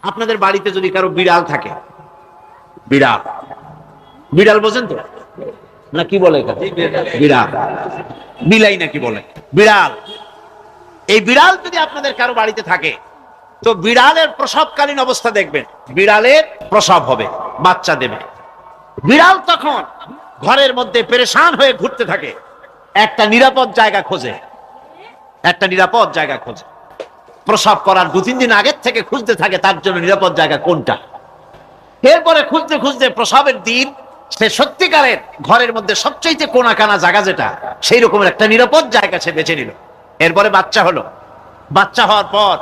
আপনাদের বাড়িতে যদি কারো বিড়াল থাকে, বিড়াল, বিড়াল বোঝেন তো না? কি বলে বিড়াল, বিলাই নাকি বলে বিড়াল। এই বিড়াল যদি আপনাদের কারো বাড়িতে থাকে, তো বিড়ালের প্রসবকালীন অবস্থা দেখবেন, বিড়ালের প্রসব হবে, বাচ্চা দেবে। বিড়াল তখন ঘরের মধ্যে পেরেশান হয়ে ঘুরতে থাকে, একটা নিরাপদ জায়গা খোঁজে, একটা নিরাপদ জায়গা খোঁজে। প্রসব করার 2-3 দিন আগের থেকে খুঁজতে থাকে তার জন্য নিরাপদ জায়গা কোনটা। এরপরে খুঁজতে খুঁজতে প্রসবের দিন সে সত্যিকারের ঘরের মধ্যে সবচেয়ে কোনা কানা জায়গা যেটা, সেই রকমের একটা নিরাপদ জায়গা সে বেছে নিল। এরপরে বাচ্চা হলো। বাচ্চা হওয়ার পর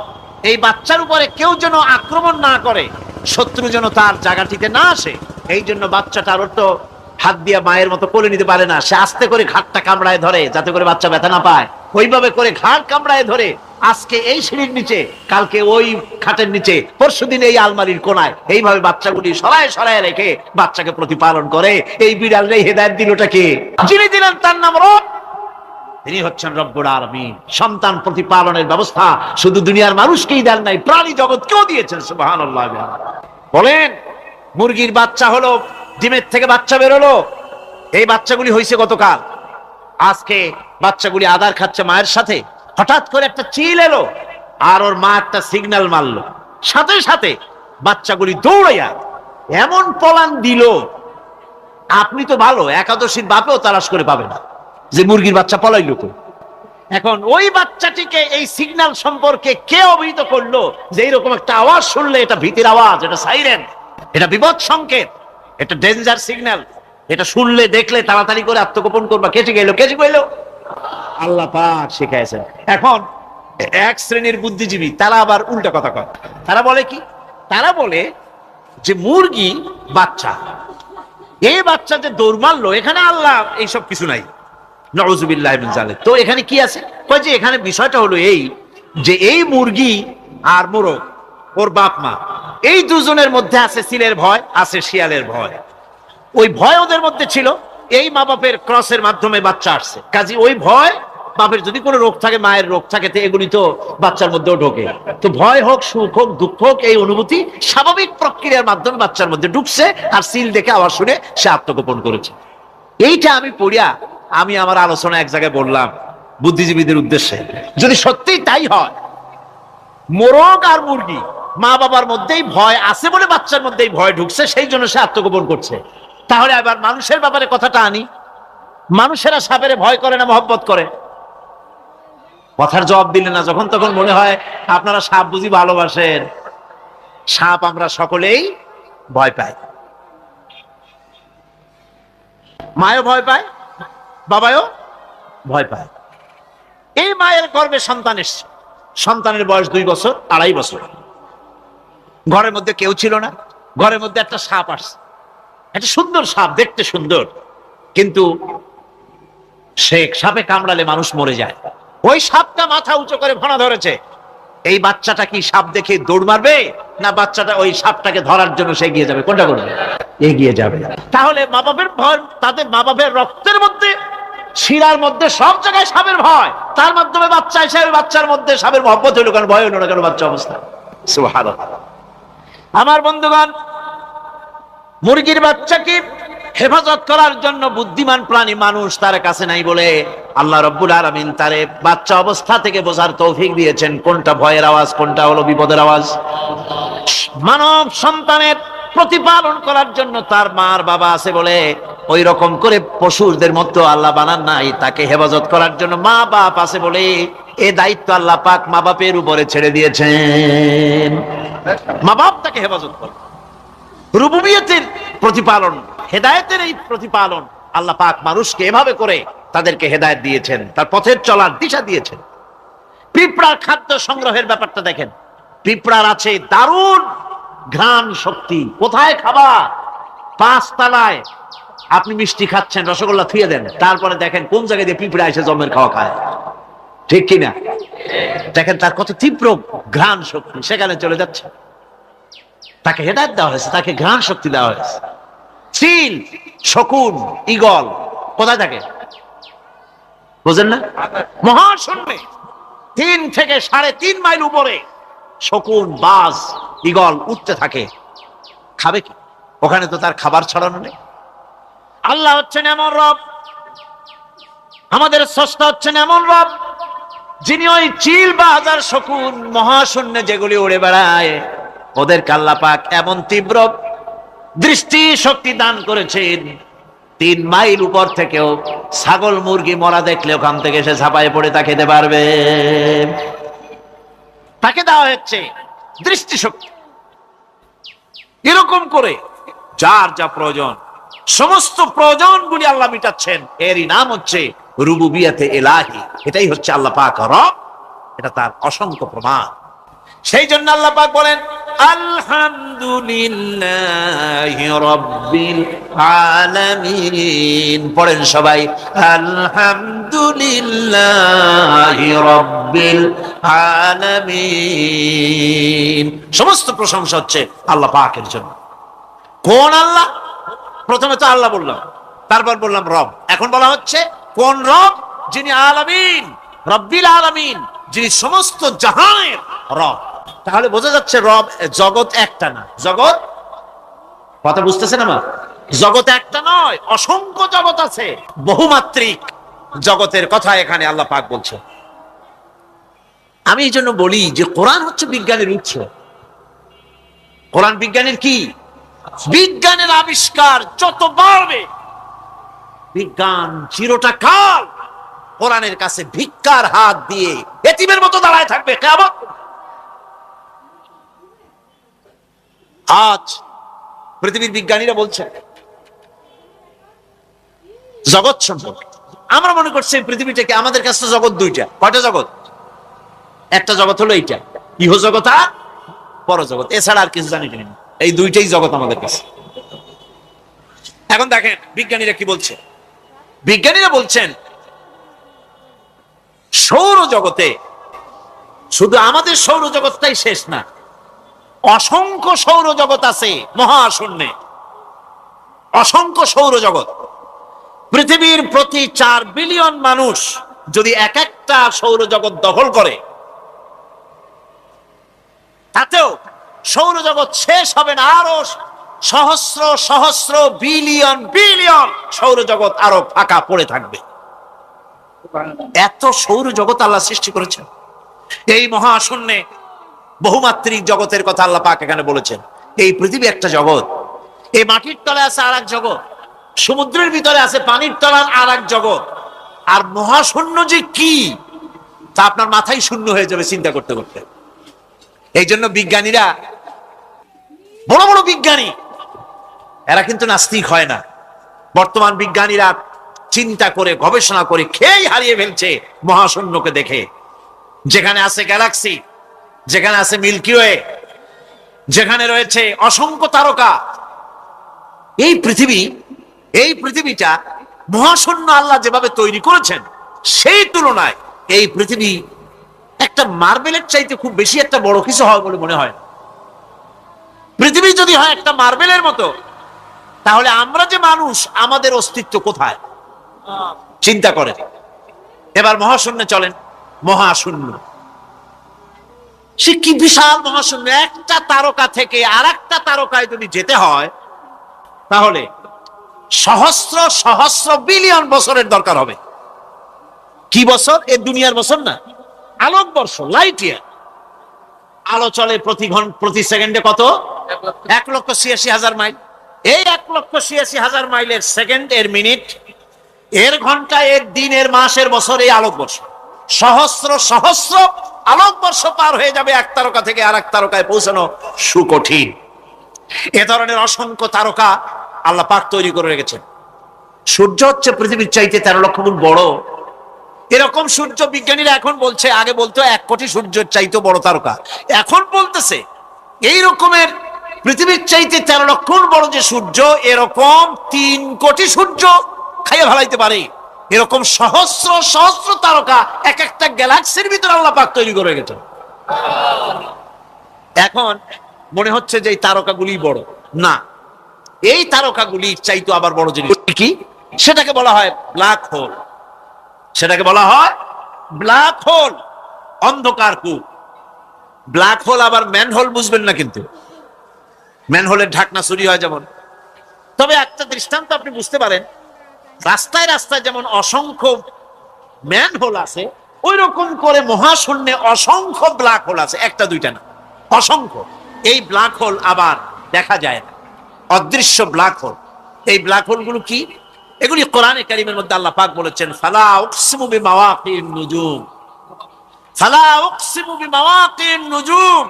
এই বাচ্চার উপরে কেউ যেন আক্রমণ না করে, শত্রু যেন তার জায়গাটিতে না আসে, এই জন্য বাচ্চাটার তো হাত দিয়ে মায়ের মতো কোলে নিতে পারে না, সে আস্তে করে ঘাটটা কামড়ায় ধরে যাতে করে বাচ্চা ব্যথা না পায়। ওইভাবে করে ঘাট কামড়ায় ধরে আজকে এই সিঁড়ির নিচে, কালকে ওই খাটের নিচে, পরশুদিন এই আলমারির কোনায়, এইভাবে বাচ্চাগুলি সরায় সরায় রেখে বাচ্চাকে প্রতিপালন করে। এই বিড়ালটাই হেদায়েত দিলটা কে? যিনি দিলেন তার নাম রব, তিনি হচ্ছেন রব্বুল আলামিন। সন্তান প্রতিপালনের ব্যবস্থা শুধু দুনিয়ার মানুষকেই দেন নাই, প্রাণী জগৎকেও দিয়েছেন। সুবহানাল্লাহ। বলেন, মুরগির বাচ্চা হলো, ডিমের থেকে বাচ্চা বেরোলো, এই বাচ্চাগুলি হয়েছে গতকাল, আজকে বাচ্চাগুলি আদার খাচ্ছে মায়ের সাথে। হঠাৎ করে একটা চিল এলো আর ওর মা একটা সিগন্যাল মারলো, সাথে সাথে বাচ্চাগুলি দৌড়াইয়া এমন পলান দিল, আপনি তো ভালো একাদশীর বাপেও তালাশ করে পাবে না যে মুরগির বাচ্চা পলাইলো কই। এখন ওই বাচ্চাটিকে এই সিগন্যাল সম্পর্কে কে অবহিত করলো যে এইরকম একটা আওয়াজ শুনলে এটা ভীতির আওয়াজ, এটা সাইরেন, এটা বিপদ সংকেত, এটা ডেঞ্জার সিগন্যাল, এটা শুনলে দেখলে তাড়াতাড়ি করে আত্মগোপন করবা। কে শিখাইলো? কে শিখাইলো? আল্লাহ পাক শিখাইছেন। এখন এক শ্রেণীর বুদ্ধিজীবী তারা আবার উল্টা কথা কয়। তারা বলে কি? তারা বলে যে মুরগি বাচ্চা, এই বাচ্চা যে দৌড় মারলো, এখানে আল্লাহ এইসব কিছু নাই, নাউযুবিল্লাহ মিন যালিক। তো এখানে কি আছে? কয় যে এখানে বিষয়টা হলো এই যে এই মুরগি আর মোরগ, ওর বাপ মা, এই দুজনের মধ্যে আছে সিলের ভয়, আছে শিয়ালের ভয়। ওই ভয় ওদের মধ্যে ছিল, এই মা বাপের ক্রসের মাধ্যমে বাচ্চা আসছে, কাজে ওই ভয়, বাপের যদি কোনো রোগ থাকে, মায়ের রোগ থাকে, তো এগুলি তো বাচ্চার মধ্যেও ঢোকে। তো ভয় হোক, সুখ হোক, দুঃখ হোক, এই অনুভূতি স্বাভাবিক প্রক্রিয়ার মাধ্যমে বাচ্চার মধ্যে ঢুকছে, আর সিল দেখে আওয়াজ শুনে সে আত্মগোপন করেছে। এইটা আমি পড়িয়া আমি আমার আলোচনা এক জায়গায় বললাম বুদ্ধিজীবীদের উদ্দেশ্যে, যদি সত্যিই তাই হয়, মোরগ আর মুরগি মা বাবার মধ্যেই ভয় আছে বলে বাচ্চার মধ্যেই ভয় ঢুকছে, সেই জন্য সে আত্মগোপন করছে, তাহলে আবার মানুষের ব্যাপারে কথাটা আনি। মানুষেরা সাপের ভয় করে না মহব্বত করে? কথার জবাব দিলে না, যখন তখন মনে হয় আপনারা সাপ বুঝি ভালোবাসেন। সাপ আমরা সকলেই ভয় পাই, মায়ও ভয় পায়, বাবাও ভয় পায়। এই মায়ের গর্ভে সন্তান এসছে, সন্তানের বয়স 2 বছর, 2.5 বছর, ঘরের মধ্যে কেউ ছিল না, ঘরের মধ্যে একটা সাপ আসছে, একটা সুন্দর সাপ, দেখতে সুন্দর, কিন্তু সে সাপে কামড়ালে মানুষ মরে যায়। ওই সাপটা মাথা উঁচু করে ফনা ধরেছে। এই বাচ্চাটা কি সাপ দেখে দৌড় মারবে, না বাচ্চাটা ওই সাপটাকে ধরার জন্য সে এগিয়ে যাবে? কোনটা করবে? এগিয়ে যাবে। তাহলে মা বাপের ভয়, তাদের মা বাপের রক্তের মধ্যে, শিরার মধ্যে, সব জায়গায় সাপের ভয়, তার মাধ্যমে বাচ্চা হিসেবে বাচ্চার মধ্যে সাপের মহব্বত হইল, কারণ ভয় হইল না কেন বাচ্চা অবস্থা। সুবহানাল্লাহ। আমার বন্ধুগণ, মুরগির বাচ্চাকে হেফাজত করার জন্য বুদ্ধিমান প্রাণী মানুষ তার কাছে নাই বলে আল্লাহ রব্বুল আলামিন তারে বাচ্চা অবস্থা থেকে বোঝার তৌফিক দিয়েছেন কোনটা ভয়ের আওয়াজ, কোনটা হলো বিপদের আওয়াজ। মানব সন্তানের প্রতিপালন করার জন্য তার মার বাবা আছে বলে ওই রকম করে পশুদের মতো আল্লাহ বানান নাই, তাকে হেফাজত করার জন্য মা বাপ আছে বলে এই দায়িত্ব আল্লাহ পাক মা বাপের উপরে ছেড়ে দিয়েছেন। মা বাপ তাকে হেফাজত করে। রুবুবিয়তের প্রতিপালন, হেদায়েতের এই প্রতিপালন আল্লাহ পাক মানুষকে এভাবে করে তাদেরকে হেদায়েত দিয়েছেন, তার পথের চলার দিশা দিয়েছেন। পিঁপড়ার খাদ্য সংগ্রহের ব্যাপারটা দেখেন, পিঁপড়ার আছে দারুণ ঘ্রাণ শক্তি। কোথায় খাবা? 5 তলায় আপনি মিষ্টি খাচ্ছেন, রসগোল্লা থুয়ে দেন, তারপরে দেখেন কোন জায়গায় দিয়ে পিঁপড়া এসে জমের খাওয়া খায়, ঠিক কিনা? দেখেন তার কত তীব্র ঘ্রাণ শক্তি, সেখানে চলে যাচ্ছে। তাকে হেদায়েত দেওয়া হয়েছে, তাকে ঘ্রাণ শক্তি দেওয়া হয়েছে। চিল, শকুন, ঈগল কোথায় থাকে বুঝেন না? মহাশূন্যে 3 থেকে 3.5 মাইল উপরে শকুন, বাজ, ঈগল উঠতে থাকে, খাবে কি? ওখানে তো তার খাবার ছড়ানো নেই। আল্লাহ হচ্ছেন এমন রব, আমাদের স্রষ্টা হচ্ছেন এমন রব, যিনি ওই চিল বা হাজার শকুন মহাশূন্যে যেগুলি উড়ে বেড়ায়, ওদেরকে আল্লাহ পাক এমন তীব্র দৃষ্টি শক্তি দান করেছেন, 3 মাইল উপর থেকেও ছাগল মুরগি মরা দেখলে ওখান থেকে সে ঝাঁপায় পড়ে তা খেতে পারবে। তাকে দেওয়া হচ্ছে দৃষ্টিশক্তি। এরকম করে যার যা প্রয়োজন, সমস্ত প্রয়োজনগুলি আল্লাহ মিটাচ্ছেন। এরই নাম হচ্ছে রুবুবিয়াতে ইলাহি। এটাই হচ্ছে আল্লাহ পাক রব, এটা তার অসংখ্য প্রমাণ। সেই জন্য আল্লাহ পাক বলেন আলহামদুলিল্লাহি রাব্বিল আলামিন। পড়েন সবাই, আলহামদুলিল্লাহি রাব্বিল আলামিন। সমস্ত প্রশংসা হচ্ছে আল্লাহ পাকের জন্য। কোন আল্লাহ? প্রথমে তো আল্লাহ বললাম, তারপর বললাম রব, এখন বলা হচ্ছে কোন রব? যিনি আলামিন, রব্বিল আলামিন, যিনি সমস্ত জাহানের রব। তাহলে বোঝা যাচ্ছে রব, জগৎ একটা না। জগৎ, কথা বুঝতেছেন আমার? জগৎ একটা নয়, অসংখ্য জগৎ আছে, বহুমাত্রিক জগতের কথা এখানে আল্লাহ পাক বলছে। আমি এই জন্য বলি যে কোরআন হচ্ছে বিজ্ঞানের উৎস। কোরআন বিজ্ঞানের কি? বিজ্ঞানের আবিষ্কার যত বাড়বে, বিজ্ঞান চিরটা কাল কোরআনের কাছে ভিক্ষার হাত দিয়ে এতিমের মতো দাঁড়ায় থাকবে কিয়ামত। আজ পৃথিবীর বিজ্ঞানীরা বলছে জগৎ সম্পর্কে, আমরা মনে করছি পৃথিবীটাকে, আমাদের কাছে জগৎ দুইটা। কয়টা জগৎ? একটা জগৎ হলো এইটা, ইহজগৎ আর পরজগৎ, এছাড়া আর কিছু জানি না। এই দুইটাই জগৎ আমাদের কাছে। এখন দেখেন বিজ্ঞানীরা কি বলছে। বিজ্ঞানীরা বলছেন সৌরজগতে শুধু আমাদের সৌরজগৎটাই শেষ না, অসংখ্য সৌরজগৎ আছে মহাশূন্যে, অসংখ্য সৌরজগৎ। পৃথিবীর প্রতি 4 বিলিয়ন মানুষ যদি এক একটা সৌরজগৎ দখল করে, তাতেও সৌরজগৎ শেষ হবে না। আরো সহস্র সহস্র বিলিয়ন বিলিয়ন সৌরজগৎ আরো ফাঁকা পড়ে থাকবে। এত সৌরজগৎ আল্লাহ সৃষ্টি করেছেন। এই মহাশূন্যে বহুমাত্রিক জগতের কথা আল্লাহ পাক এখানে বলেছেন। এই পৃথিবী একটা জগৎ, এই মাটির তলে আছে আর এক জগৎ, সমুদ্রের ভিতরে আছে পানির তলার আর এক জগৎ। আর মহাশূন্য যে কি তা আপনার মাথায় শূন্য হয়ে যাবে চিন্তা করতে করতে। এই জন্য বিজ্ঞানীরা, বড় বড় বিজ্ঞানী, এরা কিন্তু নাস্তিক হয় না। বর্তমান বিজ্ঞানীরা চিন্তা করে গবেষণা করে খেই হারিয়ে ফেলছে মহাশূন্যকে দেখে। যেখানে আছে গ্যালাক্সি, যেখানে আছে মিল্কি ওয়ে, যেখানে রয়েছে অসংখ্য তারকা, এই পৃথিবীটা মহাশূন্য আল্লাহ যেভাবে তৈরি করেছেন, সেই তুলনায় এই পৃথিবী একটা মার্বেলের চাইতে খুব বেশি একটা বড় কিছু হয় বলে মনে হয়। পৃথিবী যদি হয় একটা মার্বেলের মতো, তাহলে আমরা যে মানুষ, আমাদের অস্তিত্ব কোথায়? চিন্তা করেন। এবার মহাশূন্যে চলেন। মহাশূন্য সে কি বিশাল মহাশূন্য! একটা তারকা থেকে আর একটা তারকায় যদি যেতে হয়, তাহলে সহস্র সহস্র বিলিয়ন বছরের দরকার হবে। কি বছর? এ দুনিয়ার বছর না, আলোকবর্ষ, লাইট ইয়ার। আলো চলে প্রতি সেকেন্ডে কত? 1,86,000 মাইল। এই 1,86,000 মাইলের সেকেন্ড, এর মিনিট, এর ঘন্টা, এর দিন, এর মাস, এর বছর, এই আলোকবর্ষ। সহস্র সহস্র আলোকবর্ষ পার হয়ে যাবে এক তারকা থেকে আর এক তারকায় পৌঁছানো সুকঠিন। এ ধরনের অসংখ্য তারকা আল্লাহ পাক তৈরি করে রেখেছেন। সূর্য হচ্ছে পৃথিবীর চাইতে 13 লক্ষ গুণ বড়। এরকম সূর্য বিজ্ঞানীরা এখন বলছে, আগে বলতো 1 কোটি সূর্যের চাইতে বড় তারকা, এখন বলতেছে এই রকমের পৃথিবীর চাইতে 13 লক্ষ গুণ বড় যে সূর্য, এরকম 3 কোটি সূর্য খাইয়ে ফেলাইতে পারে। এরকম সহস্র সহস্র তারকা এক একটা গ্যালাক্সির ভিতরে আল্লাহ পাক তৈরি করে গেছেন। এখন মনে হচ্ছে যে এই তারকাগুলি বড় না, এই তারকাগুলি চাইতো আবার বড় জিনিস কি, সেটাকে বলা হয় ব্ল্যাক হোল। সেটাকে বলা হয় ব্ল্যাক হোল, অন্ধকার কূপ। ব্ল্যাক হোল আবার ম্যানহোল বুঝবেন না, কিন্তু ম্যানহোলের ঢাকনা চুরি হয় যেমন। তবে একটা দৃষ্টান্ত আপনি বুঝতে পারেন, রাস্তায় রাস্তায় যেমন অসংখ্য ম্যানহোল আছে, ওই রকম করে মহাশূন্যে অসংখ্য ব্ল্যাক হোল আছে, একটা দুইটা না, অসংখ্য। এই ব্ল্যাক হোল আবার দেখা যায় না, অদৃশ্য ব্ল্যাক হোল। এই ব্ল্যাক হোল গুলো কি? এগুলি কোরআনে কারীমের মধ্যে আল্লাহ পাক বলেছেন, ফালা উকসিমু বিমাওয়াকিন নুজুম, ফালা উকসিমু বিমাওয়াকিন নুজুম,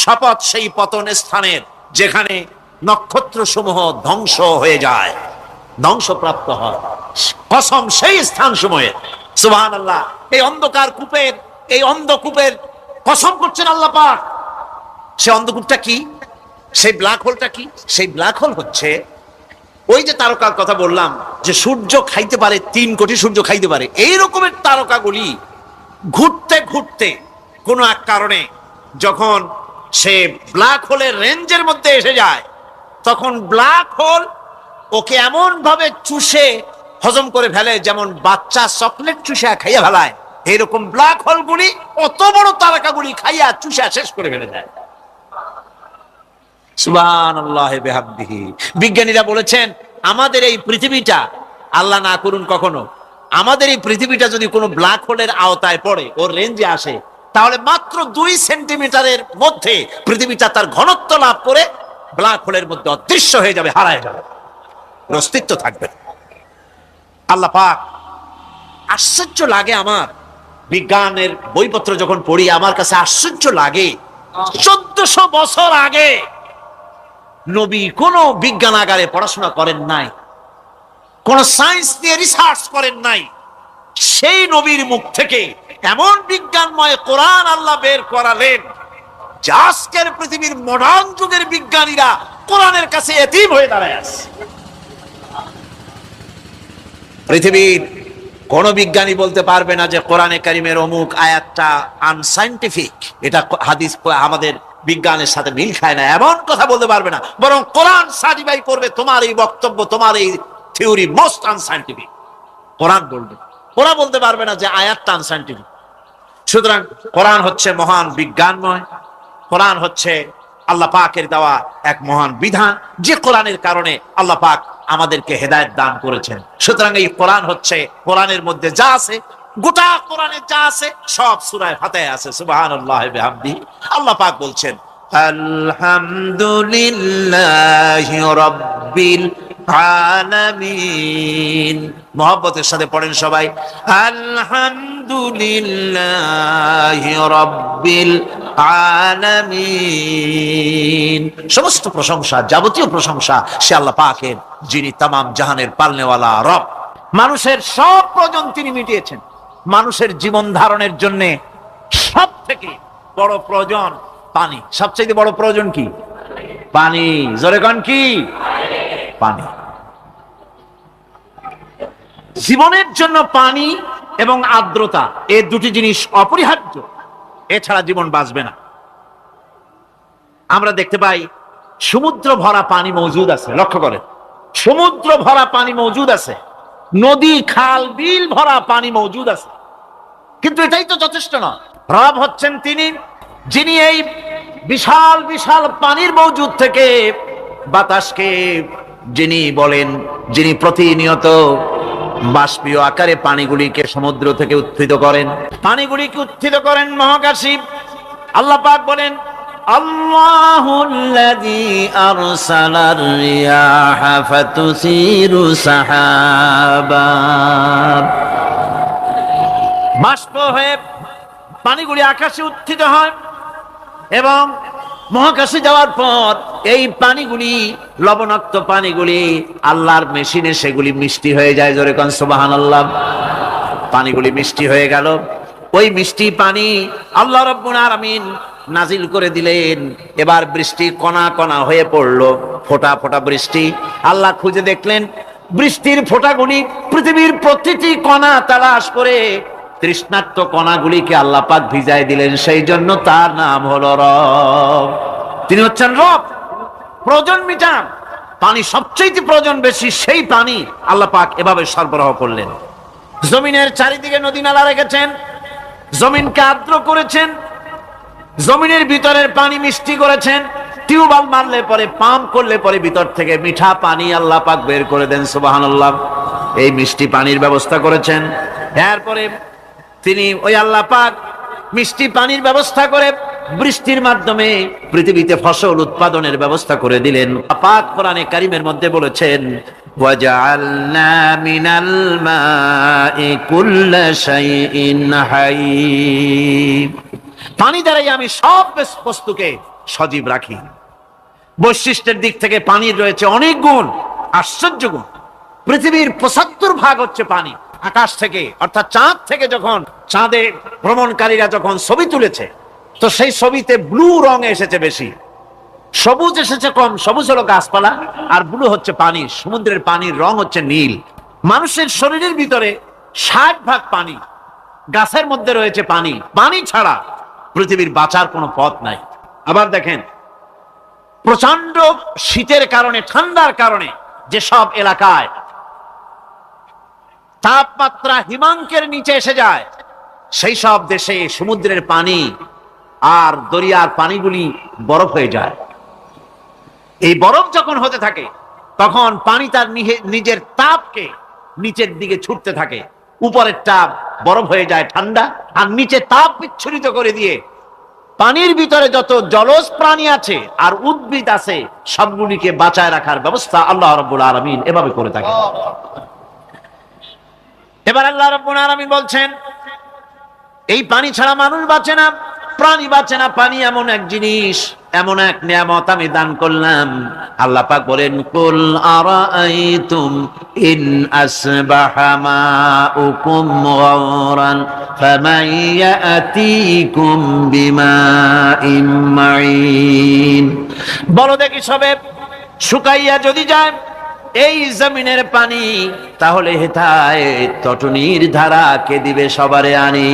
শপথ সেই পতন স্থানের যেখানে নক্ষত্র সমূহ ধ্বংস হয়ে যায়, ধ্বংসপ্রাপ্ত হয়, কসম সেই স্থান সময়ে। সুবহানাল্লাহ। এই অন্ধকার কূপের, এই অন্ধকূপের কসম করছেন আল্লাহ পাক। সেই অন্ধকূপটা কি? সেই ব্ল্যাক হোলটা কি? সেই ব্ল্যাক হোল হচ্ছে ওই যে তারকার কথা বললাম, যে সূর্য খাইতে পারে, 3 কোটি সূর্য খাইতে পারে, এই রকমের তারকাগুলি ঘুরতে ঘুরতে কোনো এক কারণে যখন সে ব্ল্যাক হোলের রেঞ্জের মধ্যে এসে যায়, তখন ব্ল্যাক হোল ওকে এমন ভাবে চুষে হজম করে ফেলে, যেমন বাচ্চা চকলেট চুষা খাইয়া ফেলায়, এইরকম ব্ল্যাক হোলগুলি অত বড় তারকাগুলি খাইয়া চুষা শেষ করে ফেলে দেয়। সুবহানাল্লাহি বিহামদিহি। বিজ্ঞানীরা বলেছেন, আমাদের এই পৃথিবীটা, আল্লাহ না করুন কখনো, আমাদের এই পৃথিবীটা যদি কোনো ব্ল্যাক হোলের আওতায় পড়ে, ওর রেঞ্জে আসে, তাহলে মাত্র 2 সেন্টিমিটারের মধ্যে পৃথিবীটা তার ঘনত্ব লাভ করে ব্ল্যাক হোলের মধ্যে অদৃশ্য হয়ে যাবে, হারায় যাবে, অস্তিত্ব থাকবে না। আল্লাহ পাক, আশ্চর্য লাগে আমার, বিজ্ঞানের বইপত্র যখন পড়ি আমার কাছে আশ্চর্য লাগে, 1400 বছর আগে নবী কোন বিজ্ঞানাগারে পড়াশোনা করেন নাই, কোন সায়েন্স নিয়ে রিসার্চ করেন নাই, সেই নবীর মুখ থেকে এমন বিজ্ঞানময় কোরআন আল্লাহ বের করালেন, যে আজকের পৃথিবীর মডার্ন যুগের বিজ্ঞানীরা কোরআনের কাছে এতিম হয়ে দাঁড়ায় আছে। পৃথিবীর কোন বিজ্ঞানী বলতে পারবে না যে কোরআনে কারিমের অমুক আয়াতটা আনসাইন্টিফিক, এটা হাদিস আমাদের বিজ্ঞানের সাথে মিল খায় না, এমন কথা বলতে পারবে না। বরং কোরআন সার্টিফাই করবে তোমার এই বক্তব্য, তোমার এই থিওরি মোস্ট আনসাইন্টিফিক, কোরআন বলবে। ওরা বলতে পারবে না যে আয়াতটা আনসাইন্টিফিক। সুতরাং কোরআন হচ্ছে মহান বিজ্ঞানময়, কোরআন হচ্ছে আল্লাহ পাকের দেওয়া এক মহান বিধান, যে কোরআনের কারণে আল্লাহ পাক আমাদেরকে হেদায়েত দান করেছেন। সুতরাং এই কোরআন হচ্ছে, কোরআনের মধ্যে যা আছে, গোটা কোরআনে যা আছে সব সূরা ফাতিহায় আছে। সুবহানাল্লাহি বিহামদিহি। আল্লাহ পাক বলছেন, আলহামদুলিল্লাহি রাব্বিল আলামিন। মুহাব্বতের সাথে পড়েন সবাই, আলহামদুলিল্লাহি রাব্বিল আলামিন। সমস্ত প্রশংসা, যাবতীয় প্রশংসা সে আল্লাহ পাকের, যিনি তামাম জাহানের পালনেওয়ালা রব। মানুষের সব প্রয়োজন তিনি মিটিয়েছেন। মানুষের জীবন ধারণের জন্য সব থেকে বড় প্রয়োজন পানি। সবচেয়ে বড় প্রয়োজন কি? পানি। জোরে কোন কি? পানি। জীবনের জন্য পানি এবং আর্দ্রতা, এই দুটি জিনিস অপরিহার্য, এছাড়া জীবন বাঁচবে না। আমরা দেখতে পাই সমুদ্র ভরা পানি মজুদ আছে, লক্ষ্য করেন, সমুদ্র ভরা পানি মজুদ আছে, নদী খাল বিল ভরা পানি মজুদ আছে, কিন্তু এটাই তো যথেষ্ট নয়। রব হচ্ছেন তিনি, যিনি এই বিশাল বিশাল পানির মজুদ থেকে বাতাসকে যিনি বলেন, যিনি প্রতিনিয়ত বাষ্পীয় আকারে পানিগুলিকে সমুদ্র থেকে উত্থিত করেন, পানিগুলিকে উত্থিত করেন মহাকাশে। আল্লাহ পাক বলেন, আল্লাহুল্লাযী আরসালার রিয়াহা ফাতুসিরু সাহাবা। বাষ্প হয়ে পানিগুলি আকাশে উত্থিত হয় এবং মহাকাশে যাওয়ার পর এই পানিগুলি, লবণাক্ত পানিগুলি আল্লাহর মেশিনে সেগুলি মিষ্টি হয়ে যায়। জোরে কোন সুবহানাল্লাহ। পানিগুলি মিষ্টি হয়ে গেল, ওই মিষ্টি পানি আল্লাহ রাব্বুল আলামিন নাজিল করে দিলেন। এবার বৃষ্টি কণা কণা হয়ে পড়লো, ফোঁটা ফোঁটা বৃষ্টি। আল্লাহ খুঁজে দেখলেন বৃষ্টির ফোঁটাগুলি পৃথিবীর প্রতিটি কণা তালাশ করে তৃষ্ণার্ত কণাগুলিকে আল্লাহ পাক ভিজায় দিলেন। সেই জন্য তার নাম হলো রব। তিনি হচ্ছেন রব, প্রয়োজন মিটান। পানি সবচেয়ে প্রয়োজন বেশি, সেই পানি আল্লাহ পাক এভাবে সরবরাহ করলেন। জমিনের চারিদিকে নদী নালা রেখেছেন, জমিনকে আর্দ্র করেছেন, জমিনের ভিতরের পানি মিষ্টি করেছেন, টিউবওয়েল মারলে পরে, পাম্প করলে পরে ভিতর থেকে মিঠা পানি আল্লাহ পাক বের করে দেন, সুবহানাল্লাহ। এই মিষ্টি পানির ব্যবস্থা করেছেন। এরপরে তিনি ওই আল্লাহ পাক মিষ্টি পানির ব্যবস্থা করে বৃষ্টির মাধ্যমে পৃথিবীতে ফসল উৎপাদনের ব্যবস্থা করে দিলেন। পাক কোরআনে কারীমের মধ্যে বলেছেন, ওয়াজআলনা মিনাল মাই কুল্লা শাইইন হাই। পানি দ্বারাই আমি সব বস্তুকে সজীব রাখি। বৈশিষ্ট্যের দিক থেকে পানির রয়েছে অনেক গুণ, আশ্চর্য গুণ। পৃথিবীর ৭৫% হচ্ছে পানি। আকাশ থেকে অর্থাৎ চাঁদ থেকে যখন চাঁদে ভ্রমণকারীরা যখন ছবি তুলেছে, তো সেই ছবিতে ব্লু রং এসেছে বেশি, সবুজ এসেছে কম। সবুজ হলো গাছপালা, আর ব্লু হচ্ছে পানি। সমুদ্রের পানির রং হচ্ছে নীল। মানুষের শরীরের ভিতরে ৬০% পানি, গাছের মধ্যে রয়েছে পানি। পানি ছাড়া পৃথিবীর বাঁচার কোনো পথ নাই। আবার দেখেন, প্রচন্ড শীতের কারণে, ঠান্ডার কারণে যেসব এলাকায় তাপমাত্রা হিমাঙ্কের নিচে এসে যায়, সেই সব দেশে সমুদ্রের পানি আর দরিয়ার পানিগুলি বরফ হয়ে যায়। এই বরফ যখন হতে থাকে, তখন পানি তার নিজের তাপকে নিচের দিকে ছুটতে থাকে। উপরের তাপ বরফ হয়ে যায় ঠান্ডা, আর নিচে তাপ বিচ্ছুরিত করে দিয়ে পানির ভিতরে যত জলজ প্রাণী আছে আর উদ্ভিদ আছে, সবগুলিকে বাঁচায় রাখার ব্যবস্থা আল্লাহ রাব্বুল আলামিন এভাবে করে থাকে। এবার আল্লাহ রাব্বুল আলামিন বলছেন, এই পানি ছাড়া মানুষ বাঁচে না, প্রাণী বাঁচে না। পানি এমন এক জিনিস, এমন এক নিয়ামত আমি দান করলাম। আল্লাহ পাক বলেন, কুল আরাআইতুম ইন আসবাহা মাউকুম গাওরান ফামান ইয়াতিকুম বিমাইন মাইন। বলো দেখি, সবে শুকাইয়া যদি যায় এই জমিনের পানি, তাহলে হেথায় তটনির ধারা কে দিবে সবারে আনি।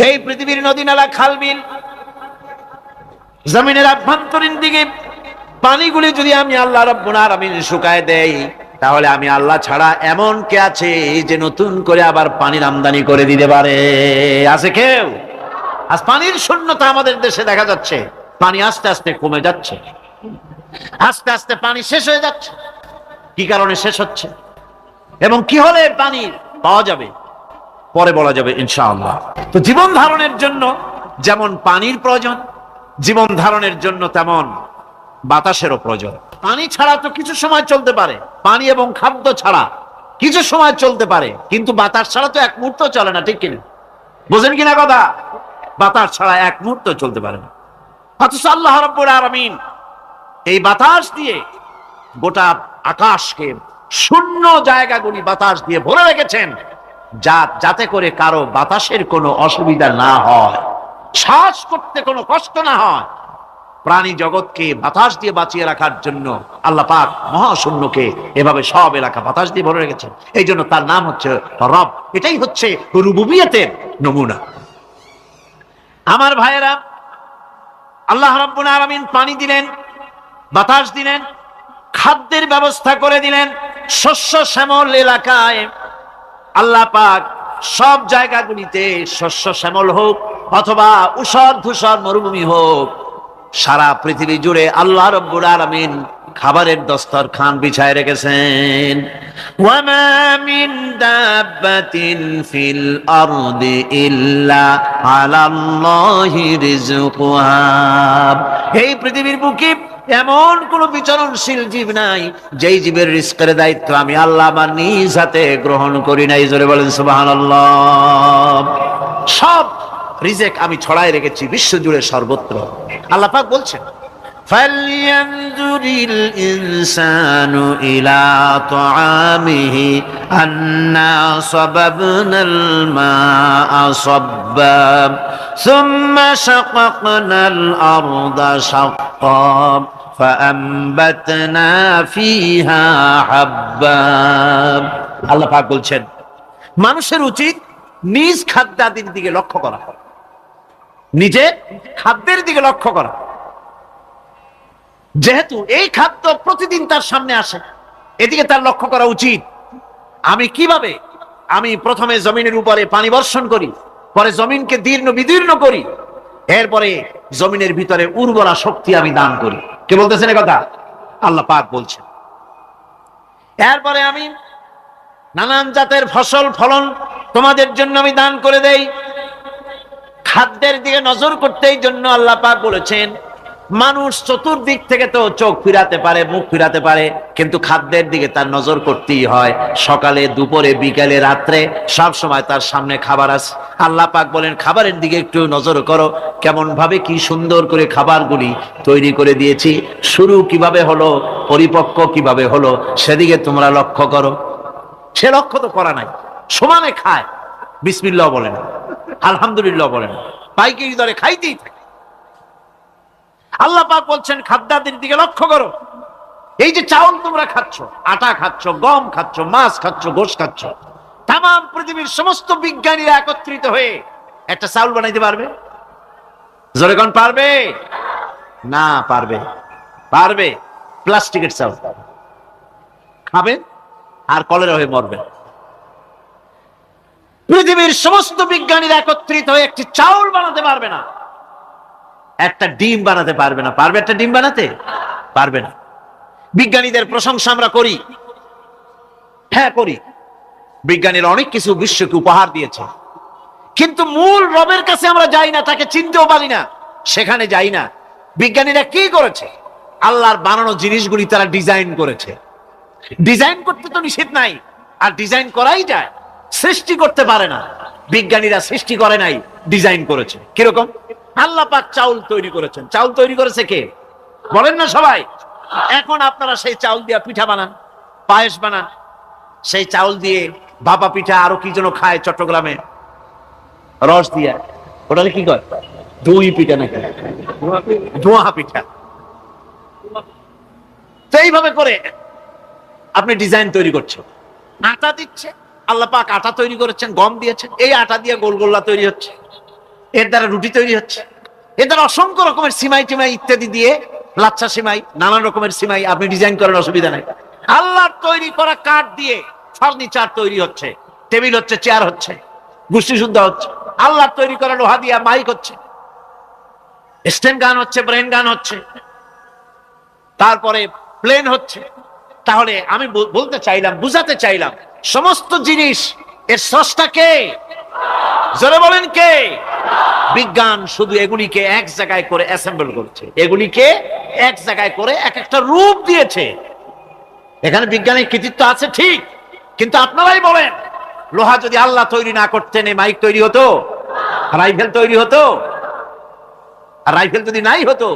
এই পৃথিবীর নদী নালা খাল বিল, জমিনের আভ্যন্তরীণ দিকে পানিগুলি যদি আমি আল্লাহ রাব্বুল আলামিন শুকায় দেই, তাহলে আমি আল্লাহ ছাড়া এমন কে আছে যে নতুন করে আবার পানির আমদানি করে দিতে পারে? আছে কেউ? আজ পানির শূন্যতা আমাদের দেশে দেখা যাচ্ছে। পানি আস্তে আস্তে কমে যাচ্ছে, আস্তে আস্তে পানি শেষ হয়ে যাচ্ছে। কি কারণে শেষ হচ্ছে এবং কি হলে পানি পাওয়া যাবে পরে বলা যাবে ইনশাআল্লাহ। তো জীবন ধারণের জন্য যেমন পানির প্রয়োজন, জীবন ধারণের জন্য তেমন বাতাসেরও প্রয়োজন। পানি ছাড়া তো কিছু সময় চলতে পারে, পানি এবং খাদ্য ছাড়া কিছু সময় চলতে পারে, কিন্তু বাতাস ছাড়া তো এক মুহূর্ত চলে না, ঠিক কিনা? বুঝেন কিনা কথা? বাতাস ছাড়া এক মুহূর্ত চলতে পারে না। অথচ আল্লাহ রাব্বুল আলামিন এই বাতাস দিয়ে গোটা আকাশকে, শূন্য জায়গাগুলি বাতাস দিয়ে ভরে রেখেছেন, যাতে করে কারো বাতাসের কোনো অসুবিধা না হয়, শ্বাস করতে কোনো কষ্ট না হয়। প্রাণী জগৎকে বাতাস দিয়ে বাঁচিয়ে রাখার জন্য আল্লাহ পাক মহাশূন্যকে এভাবে সব এলাকা বাতাস দিয়ে ভরে রেখেছেন। এই জন্য তার নাম হচ্ছে রব। এটাই হচ্ছে রুবুবিয়তের নমুনা। আমার ভাইয়েরা, আল্লাহ রাব্বুল আলামিন পানি দিলেন, বাতাস দিলেন, খাদ্যের ব্যবস্থা করে দিলেন। শস্য শ্যামল এলাকায় আল্লাহ পাক সব জায়গাগুলিতে শস্য শ্যামল হোক অথবা ঊষর ধূসর মরুভূমি হোক, সারা পৃথিবী জুড়ে আল্লাহ রাব্বুল আলামিন খাবারের দস্তরখান বিছায় রেখেছেন। ওয়ামা মিন দাব্বাতিন ফিল আরদি ইল্লা আলাল্লাহি রিজকুহা। এই পৃথিবীর বুকে এমন কোন বিচরণশীল জীব নাই যেই জীবের রিজকের দায়িত্ব আমি আল্লাহ আমার নিজ হাতে গ্রহণ করি নাই। জোরে বলেন সুবহানাল্লাহ। সব রিজেক আমি ছড়ায় রেখেছি বিশ্ব জুড়ে সর্বত্র। আল্লাহ পাক বলছেন, ফালইয়ানজুরিল ইনসানু ইলা তাআমিহি আন্না সাবাবনাল মাআ সাব্বা সুম্মা শাকাকনাল আরদা শাক্কা ফাআমবাতনা ফিহা হাব্বা। আল্লাহ পাক বলছেন, মানুষের উচিত নিজ খাদ্যাদির দিকে লক্ষ্য করা, নিজের খাদ্যের দিকে লক্ষ্য করা। যেহেতু এই খাদ্য প্রতিদিন তার সামনে আসে, এদিকে তার লক্ষ্য করা উচিত। আমি কিভাবে, আমি প্রথমে জমিনের উপরে পানি বর্ষণ করি, পরে জমিনকে দীর্ণ বিদীর্ণ করি, এরপরে জমিনের ভিতরে উর্বরা শক্তি আমি দান করি। কে বলতেছেন কথা? আল্লাহ পাক বলছেন। এরপরে আমি নানান জাতের ফসল ফলন তোমাদের জন্য আমি দান করে দেই। খাদ্যের দিকে নজর করতেই জন্য আল্লাহ পাক বলেছেন, মানুষ চতুর্দিক থেকে তো চোখ ফিরাতে পারে, মুখ ফিরাতে পারে, কিন্তু খাদ্যের দিকে তার নজর করতেই হয়। সকালে, দুপুরে, বিকালে, রাত্রে সব সময় তার সামনে খাবার আছে। আল্লাহ পাক বলেন, খাবারের দিকে একটু নজর করো, কেমন ভাবে কি সুন্দর করে খাবারগুলি তৈরি করে দিয়েছি, শুরু কিভাবে হলো, পরিপক্ক কিভাবে হলো, সেদিকে তোমরা লক্ষ্য করো। সে লক্ষ্য তো করা নাই, সমানে খায়, বিসমিল্লাহ বলেন, আলহামদুলিল্লাহ বলেন, পাইকারি দরে খাইতেই থাকে। আল্লাহ পাক বলছেন খাদ্যাদির দিকে লক্ষ্য করো। এই যে চাউল তোমরা খাচ্ছ, আটা খাচ্ছ, গম খাচ্ছ, মাছ খাচ্ছ, গোশ খাচ্ছ, তাম পৃথিবীর সমস্ত বিজ্ঞানীরা একত্রিত হয়ে একটা চাউল বানাইতে পারবে? জোরে কোন পারবে? না পারবে। পারবে প্লাস্টিকের চাউল খাবে আর কলেরা হয়ে মরবে। পৃথিবীর সমস্ত বিজ্ঞানীরা একত্রিত হয়ে একটি চাউল বানাতে পারবে না, একটা ডিম বানাতে পারবে না। পারবে একটা ডিম বানাতে? পারবে না। বিজ্ঞানীদের প্রশংসা আমরা করি, হ্যাঁ করি। বিজ্ঞানীরা অনেক কিছু বিশ্বকে উপহার দিয়েছে, কিন্তু মূল রবের কাছে আমরা যাই না, তাকে চিনতেও পারি না, সেখানে যাই না। বিজ্ঞানীরা কি করেছে? আল্লাহর বানানো জিনিসগুলি তারা ডিজাইন করেছে। ডিজাইন করতে তো নিষেধ নাই, আর ডিজাইন করাই যায়, সৃষ্টি করতে পারে না। বিজ্ঞানীরা সৃষ্টি করে নাই, ডিজাইন করেছে। কিরকম? আল্লাহ পাক চাউল তৈরি করেছেন। চাউল তৈরি করেছে কে? বলেন না সবাই। এখন আপনারা সেই চাউল দিয়ে পিঠা বানান, পায়েস বানান, সেই চাউল দিয়ে ভাপা পিঠা, আরো কি যেন খায় চট্টগ্রামে রস দিয়া, ওটাকে কি কয়? দই পিঠা নাকি ধোঁয়া পিঠা। তো এইভাবে করে আপনি ডিজাইন তৈরি করছেন। আটা দিচ্ছে, আল্লাহ পাক আটা তৈরি করেছেন, গম দিয়েছেন, এই আটা দিয়ে গোলগোল্লা তৈরি হচ্ছে, এর দ্বারা রুটি তৈরি হচ্ছে, এর দ্বারা অসংখ্য রকমের সিমাই টিমাই ইত্যাদি দিয়ে, লাচ্ছা সিমাই, নানান রকমের সিমাই আপনি ডিজাইন করেন, অসুবিধা নাই। আল্লাহর তৈরি করা কাঠ দিয়ে ফার্নিচার তৈরি হচ্ছে, টেবিল হচ্ছে, চেয়ার হচ্ছে, গোষ্ঠী শুদ্ধ হচ্ছে। আল্লাহর তৈরি করা লোহা দিয়ে মাইক হচ্ছে, স্ট্যান্ড গান হচ্ছে, ব্রেন গান হচ্ছে, তারপরে প্লেন হচ্ছে। তাহলে আমি বলতে চাইলাম, বুঝাতে চাইলাম, সমস্ত জিনিস এর স্রষ্টা কে? জোরে বলেন কে? বিজ্ঞান শুধু এগুলিকে এক জায়গায় করে অ্যাসেম্বল করছে, এগুলিকে এক জায়গায় করে এক একটা রূপ দিয়েছে। এখানে বিজ্ঞানের কৃতিত্ব আছে ঠিক, কিন্তু আপনারাই বলেন, লোহা যদি আল্লাহ তৈরি না করতেন, এই মাইক তৈরি হতো, রাইফেল তৈরি হতো? আর রাইফেল যদি নাই হতো,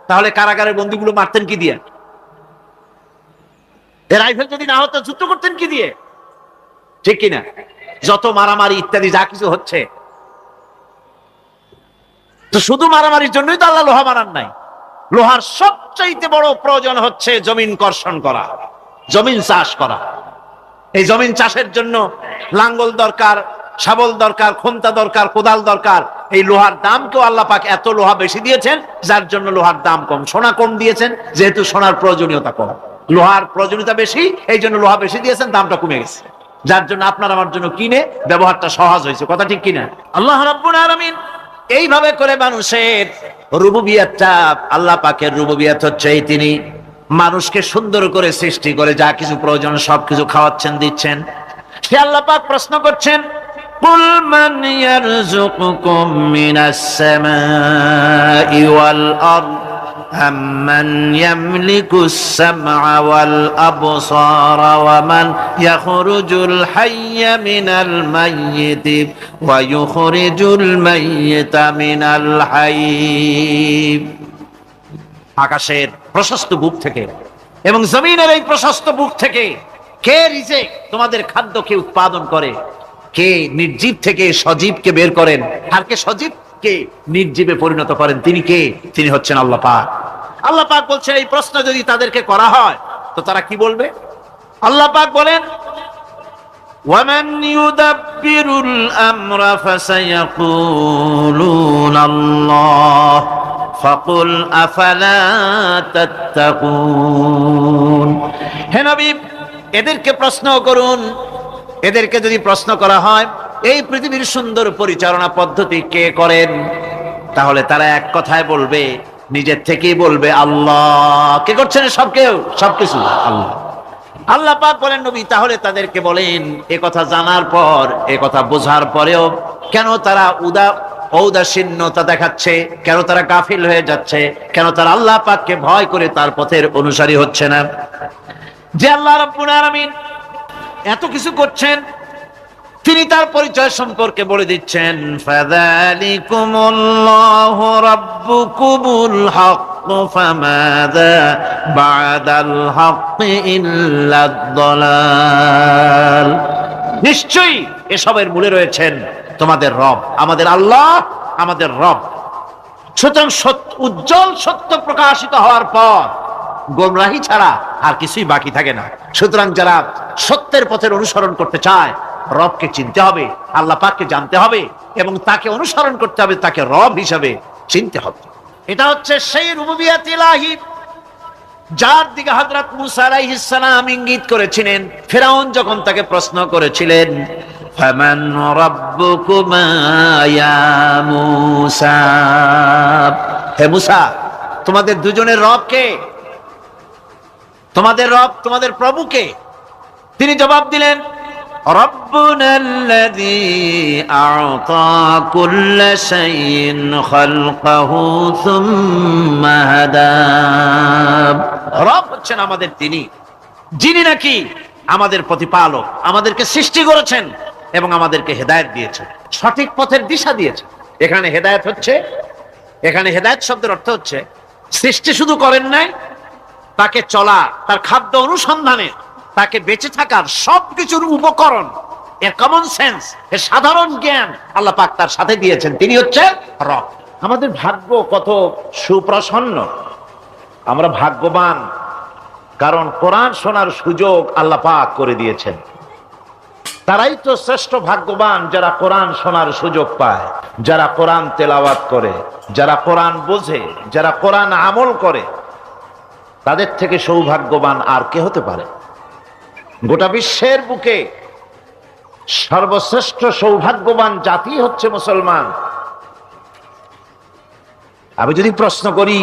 তাহলে কারাগারের বন্দীগুলো মারতেন কি দিয়ে? রাইফেল যদি না হতো, যুদ্ধ করতেন কি দিয়ে? ঠিক কিনা? যত মারামারি ইত্যাদি যা কিছু হচ্ছে, তো শুধু মারামারির জন্যই তো আল্লাহ লোহা বানান নাই। লোহার সবচাইতে বড় প্রয়োজন হচ্ছে জমিন কর্ষণ করা, জমিন চাষ করা। এই জমিন চাষের জন্য লাঙ্গল দরকার, শাবল দরকার, খন্তা দরকার, কোদাল দরকার। এই লোহার দাম কেউ আল্লাহ পাক এত লোহা বেশি দিয়েছেন, যার জন্য লোহার দাম কম। সোনা কম দিয়েছেন, যেহেতু সোনার প্রয়োজনীয়তা কম, লোহার প্রয়োজনীয়তা বেশি, এই জন্য লোহা বেশি দিয়েছেন, দামটা কমে গেছে, যার জন্য আপনার আমার জন্য কিনে ব্যবহারটা সহজ হয়েছে। কথা ঠিক কিনা? আল্লাহ রাব্বুল আলামিন এইভাবে করে মানুষের রুবুবিয়াতটা, আল্লাহ পাকের রুবুবিয়াত হচ্ছে এই, তিনি মানুষকে সুন্দর করে সৃষ্টি করে যা কিছু প্রয়োজন সবকিছু খাওয়াচ্ছেন, দিচ্ছেন। সে আল্লাহ পাক প্রশ্ন করছেন, কুল মান ইয়ারযুকুকুম মিনাস সামাই ওয়াল আরদ أَمَّنْ يَمْلِكُ السَّمْعَ وَالْأَبْصَارَ وَمَنْ يَخْرُجُ الْحَيَّ مِنَ الْمَيِّتِ وَيُخْرِجُ الْمَيِّتَ مِنَ الْحَيِّ। আকাশের প্রশস্ত বুক থেকে এবং জমিনের এই প্রশস্ত বুক থেকে কে রিজিক, তোমাদের খাদ্যকে উৎপাদন করে? কে নির্জীব থেকে সজীবকে বের করেন? আর কে সজীবকে নির্জীবে পরিণত করেন? তিনি কে? তিনি হচ্ছেন আল্লাহ পাক। আল্লাহ পাক বলছেন, এই প্রশ্ন যদি তাদেরকে করা হয় তো তারা কি বলবে? আল্লাহ পাক বলেন, ওয়ামান ইউদাব্বিরুল আমরা ফাসায়াকুলুনা আল্লাহ ফাকুল আফালা তাত্তাকুন। হে নবী, এদেরকে প্রশ্ন করুন। এদেরকে যদি প্রশ্ন করা হয়, এই পৃথিবীর সুন্দর পরিচালনা পদ্ধতি কে করেন, তাহলে তারা এক কথায় বলবে, নিজের থেকেই বলবে আল্লাহ। কে করছেন সবকিছু? আল্লাহ। আল্লাহ পাক বলেন নবী তাহলে তাদেরকে বলেন, এ কথা জানার পর, এ কথা বোঝার পরেও কেন তারা ঔদাসীন্যতা দেখাচ্ছে, কেন তারা গাফিল হয়ে যাচ্ছে, কেন তারা আল্লাহ পাককে ভয় করে তার পথের অনুসারী হচ্ছে না? যে আল্লাহ রাব্বুল আলামিন এত কিছু করছেন, তিনি তার পরিচয় সম্পর্কে বলে দিচ্ছেন, ফাযালিকুমুল্লাহু রাব্বুকুমুল হক ফামাযা বা'দাল হক ইল্লাদ দালাল। নিশ্চয়ই এসবের মূলে রয়েছেন তোমাদের রব, আমাদের আল্লাহ, আমাদের রব। সুতরাং উজ্জ্বল সত্য প্রকাশিত হওয়ার পর গোমরাহি ছাড়া আর কিছুই বাকি থাকে না। সুতরাং যারা সত্যের পথের অনুসরণ করতে চায়, রবকে চিনতে হবে, আল্লাহ পাককে জানতে হবে এবং তাকে অনুসরণ করতে হবে, তাকে রব হিসাবে চিনতে হবে। এটা হচ্ছে সেই রুবুবিয়াত ইলাহি যার দিকে হযরত মুসা আলাইহিস সালাম ইঙ্গিত করেছিলেন ফেরাউন যখন তাকে প্রশ্ন করেছিলেন, ফামান রাব্বুকুমা ইয়া মুসা, হে মুসা তোমাদের দুজনের রব কে? তোমাদের রব, তোমাদের প্রভু কে? তিনি জবাব দিলেন, রব্বুনাল্লাযী আ'তা কুল্লা শাইইন খালকাহু সুম্মা হাদা। রব হচ্ছেন আমাদের তিনি, যিনি নাকি আমাদের প্রতিপালক, আমাদেরকে সৃষ্টি করেছেন এবং আমাদেরকে হেদায়েত দিয়েছেন, সঠিক পথের দিশা দিয়েছেন। এখানে হেদায়েত হচ্ছে, এখানে হেদায়েত শব্দের অর্থ হচ্ছে সৃষ্টি শুধু করেন নাই, তাকে চলা, তার খাদ্য অনুসন্ধানে, তাকে বেঁচে থাকার সবকিছুর উপকরণ, এর কমন সেন্স, এর সাধারণ জ্ঞান আল্লাহ পাক তার সাথে দিয়েছেন। তিনি হচ্ছেন রব। আমাদের ভাগ্য কত সুপ্রসন্ন, আমরা ভাগ্যবান, কারণ কোরআন শোনার সুযোগ আল্লাহ পাক করে দিয়েছেন। তারাই তো শ্রেষ্ঠ ভাগ্যবান যারা কোরআন শোনার সুযোগ পায়, যারা কোরআন তেলাওয়াত করে, যারা কোরআন বোঝে, যারা কোরআন আমল করে। তাদের থেকে সৌভাগ্যবান আর কে হতে পারে? গোটা বিশ্বের বুকে সর্বশ্রেষ্ঠ সৌভাগ্যবান জাতি হচ্ছে মুসলমান। আমি যদি প্রশ্ন করি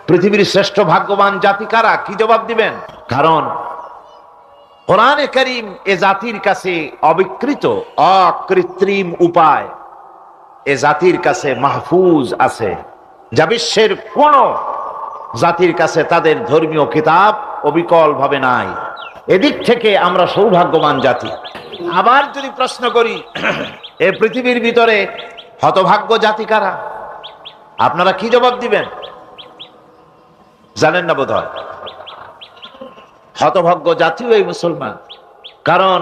পৃথিবীর শ্রেষ্ঠ ভাগ্যবান জাতি কারা, কি জবাব দিবেন? কারণ কোরআনে কারীম এ জাতির কাছে অবিকৃত, অকৃত্রিম উপায় এ জাতির কাছে মাহফুজ আছে, যা বিশ্বের কোন জাতির কাছে তাদের ধর্মীয় কিতাব অবিকল ভাবে নাই। এদিক থেকে আমরা সৌভাগ্যবান জাতি। আবার যদি প্রশ্ন করি এ পৃথিবীর ভিতরে হতভাগ্য জাতি কারা, আপনারা কি জবাব দিবেন? জানেন না বোধহয়। হতভাগ্য জাতিও এই মুসলমান। কারণ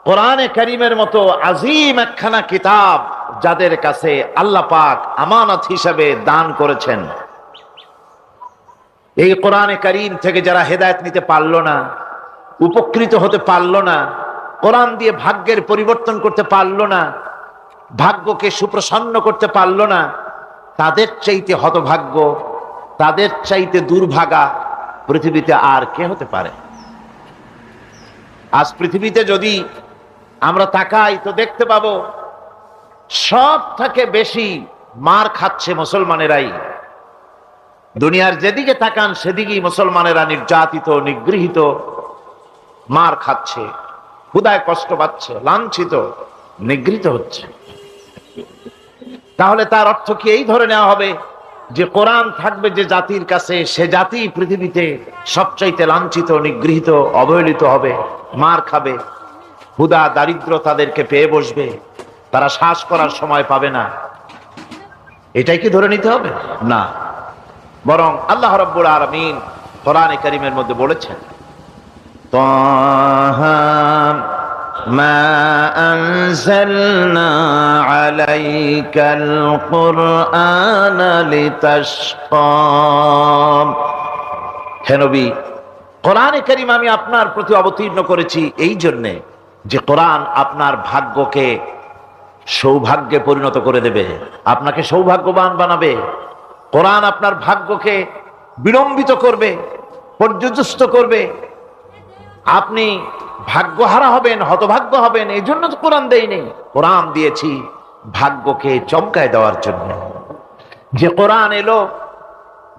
কোরআনে কারীমের মতো আজিম একখানা কিতাব যাদের কাছে আল্লাহ পাক আমানত হিসাবে দান করেছেন, এই কোরআনে কারীম থেকে যারা হেদায়েত নিতে পারলো না, উপকৃত হতে পারলো না, কোরআন দিয়ে ভাগ্যের পরিবর্তন করতে পারলো না, ভাগ্যকে সুপ্রসন্ন করতে পারলো না, তাদের চাইতে হতভাগ্য, তাদের চাইতে দুর্ভাগা পৃথিবীতে আর কে হতে পারে? আজ পৃথিবীতে যদি আমরা তাকাই তো দেখতে পাবো সব থেকে বেশি মার খাচ্ছে মুসলমানেরাই। দুনিয়ার যেদিকে তাকান সেদিকেই মুসলমানেরা নির্যাতিত, নিগৃহীত, মার খাচ্ছে, ক্ষুধায় কষ্ট পাচ্ছে, লাঞ্ছিত, নিগৃহীত হচ্ছে। তাহলে তার অর্থ কি এই ধরে নেওয়া হবে যে কোরআন থাকবে যে জাতির কাছে, সে জাতি পৃথিবীতে সবচাইতে লাঞ্ছিত, নিগৃহীত, অবহেলিত হবে, মার খাবে, ক্ষুধা দারিদ্র তাদেরকে পেয়ে বসবে, তারা শ্বাস করার সময় পাবে না? এটাই কি ধরে নিতে হবে? না, বরং আল্লাহ রাব্বুল আলামিন কোরআনে কারীমের মধ্যে বলেছেন, তাহা মা আনজালনা আলাইকাল কুরআনা লিতাশকা। হে নবী, কোরআনে কারীম আমি আপনার প্রতি অবতীর্ণ করেছি এই জন্যে যে কোরআন আপনার ভাগ্যকে সৌভাগ্যে পরিণত করে দেবে, আপনাকে সৌভাগ্যবান বানাবে। কোরআন আপনার ভাগ্যকে বিলম্বিত করবে, পর্যুদস্ত করবে। আপনি ভাগ্যহারা হবেন, হতভাগ্য হবেন, এই জন্য তো কোরআন দেয়নি। কোরআন দিয়েছি ভাগ্যকে চমকায় দেওয়ার জন্য। যে কোরআন এলো,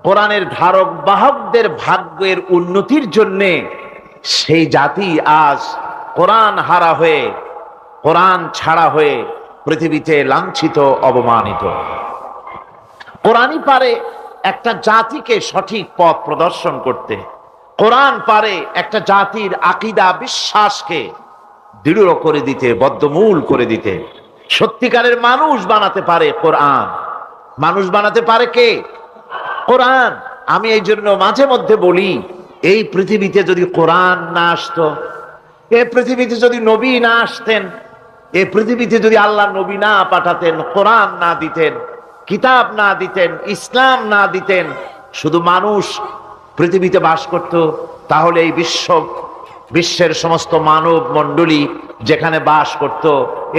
কোরআনের ধারক বাহকদের ভাগ্যের উন্নতির জন্যে সেই জাতি আজ কোরআন হারা হয়ে, কোরআন ছাড়া হয়ে পৃথিবীতে লাঞ্ছিত, অবমানিত। কোরআনই পারে একটা জাতিকে সঠিক পথ প্রদর্শন করতে। কোরআন পারে একটা জাতির আকীদা, বিশ্বাসকে দৃঢ় করে দিতে, বদ্ধমূল করে দিতে। সত্যিকারের মানুষ বানাতে পারে কোরআন। মানুষ বানাতে পারে কে? কোরআন। আমি এই জন্য মাঝে মধ্যে বলি, এই পৃথিবীতে যদি কোরআন না আসতো, এই পৃথিবীতে যদি নবী না আসতেন, এই পৃথিবীতে যদি আল্লাহ নবী না পাঠাতেন, কোরআন না দিতেন, কিতাব না দিতেন, ইসলাম না দিতেন, শুধু মানুষ পৃথিবীতে বাস করত, তাহলে এই বিশ্বের সমস্ত মানব মণ্ডলী যেখানে বাস করত,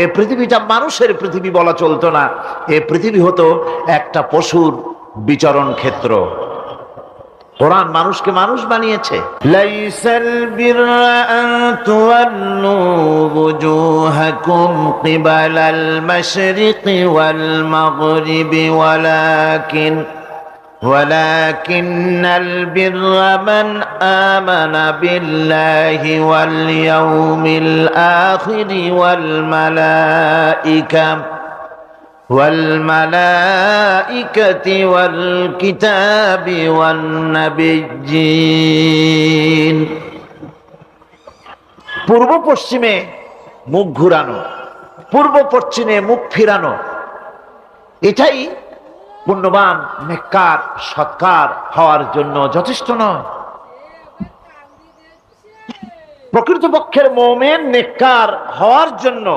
এই পৃথিবীটা মানুষের পৃথিবী বলা চলতো না। এই পৃথিবী হতো একটা পশুর বিচরণ ক্ষেত্র। কোরআন মানুষকে মানুষ বানিয়েছে। লাইসাল বিররা আন তুওয়াল্লু ওয়ুজুহাকুম কিবালাল মাশরিকি ওয়াল মাগরিবি ওয়ালাকিন্নাল বিররা মান আমানা বিল্লাহি ওয়াল ইয়াউমিল আখিরি ওয়াল মালাইকাতি ওয়াল কিতাবি ওয়ান নাবিয়্যিন। পূর্ব পশ্চিমে মুখ ঘুরানো, পূর্ব পশ্চিমে মুখ ফিরানো, এটাই পুণ্যবান, নেককার, সৎকার হওয়ার জন্য যথেষ্ট নয়। প্রকৃতপক্ষের মুমিন নেককার হওয়ার জন্য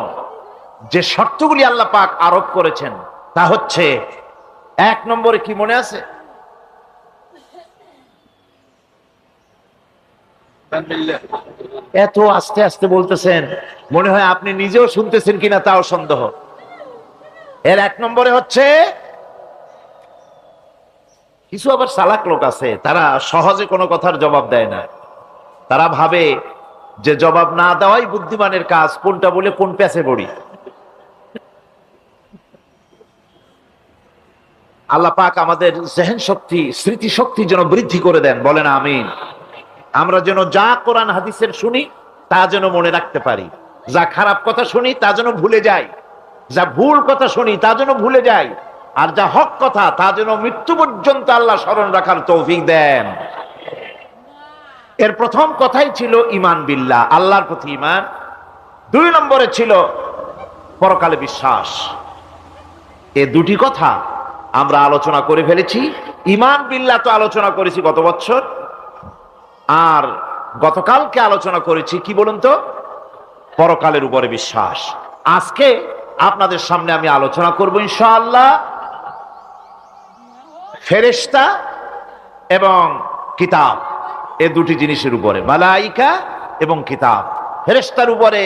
যে শর্তগুলি আল্লাহ পাক আরোপ করেছেন, তা হচ্ছে, 1 নম্বরে কি মনে আছে? এত আস্তে আস্তে বলতেছেন, মনে হয় আপনি নিজেও শুনতেছেন কিনা তাও সন্দেহ। এর 1 নম্বরে হচ্ছে, কিছু আবার চালাক লোক আছে, তারা সহজে কোনো কথার জবাব দেয় না। তারা ভাবে যে জবাব না দেওয়াই বুদ্ধিমানের কাজ, কোনটা বলে কোন প্যাচে পড়ি। আল্লাহ পাক আমাদের জেহেন শক্তি, স্মৃতি শক্তি যেন বৃদ্ধি করে দেন, বলেন আমিন। আমরা যেন যা কোরআন হাদিসের শুনি তা যেন মনে রাখতে পারি, যা খারাপ কথা শুনি তা যেন ভুলে যাই, যা ভুল কথা শুনি তা যেন ভুলে যাই, আর যা হক কথা তা যেন মৃত্যু পর্যন্ত আল্লাহ স্মরণ রাখার তৌফিক দেন। এর প্রথম কথাই ছিল ঈমান বিল্লাহ, আল্লাহর প্রতি ঈমান। 2 নম্বরে ছিল পরকালে বিশ্বাস। এই দুটি কথা আমরা আলোচনা করে ফেলেছি। ঈমান বিল্লাহ তো আলোচনা করেছি গত বছর, আর গতকালকে আলোচনা করেছি কি বলুন তো? পরকালের উপরে বিশ্বাস। আজকে আপনাদের সামনে আমি আলোচনা করব ইনশাআল্লাহ ফেরেশতা এবং কিতাব, এই দুটি জিনিসের উপরে, মালাইকা এবং কিতাব। ফেরেশতার উপরে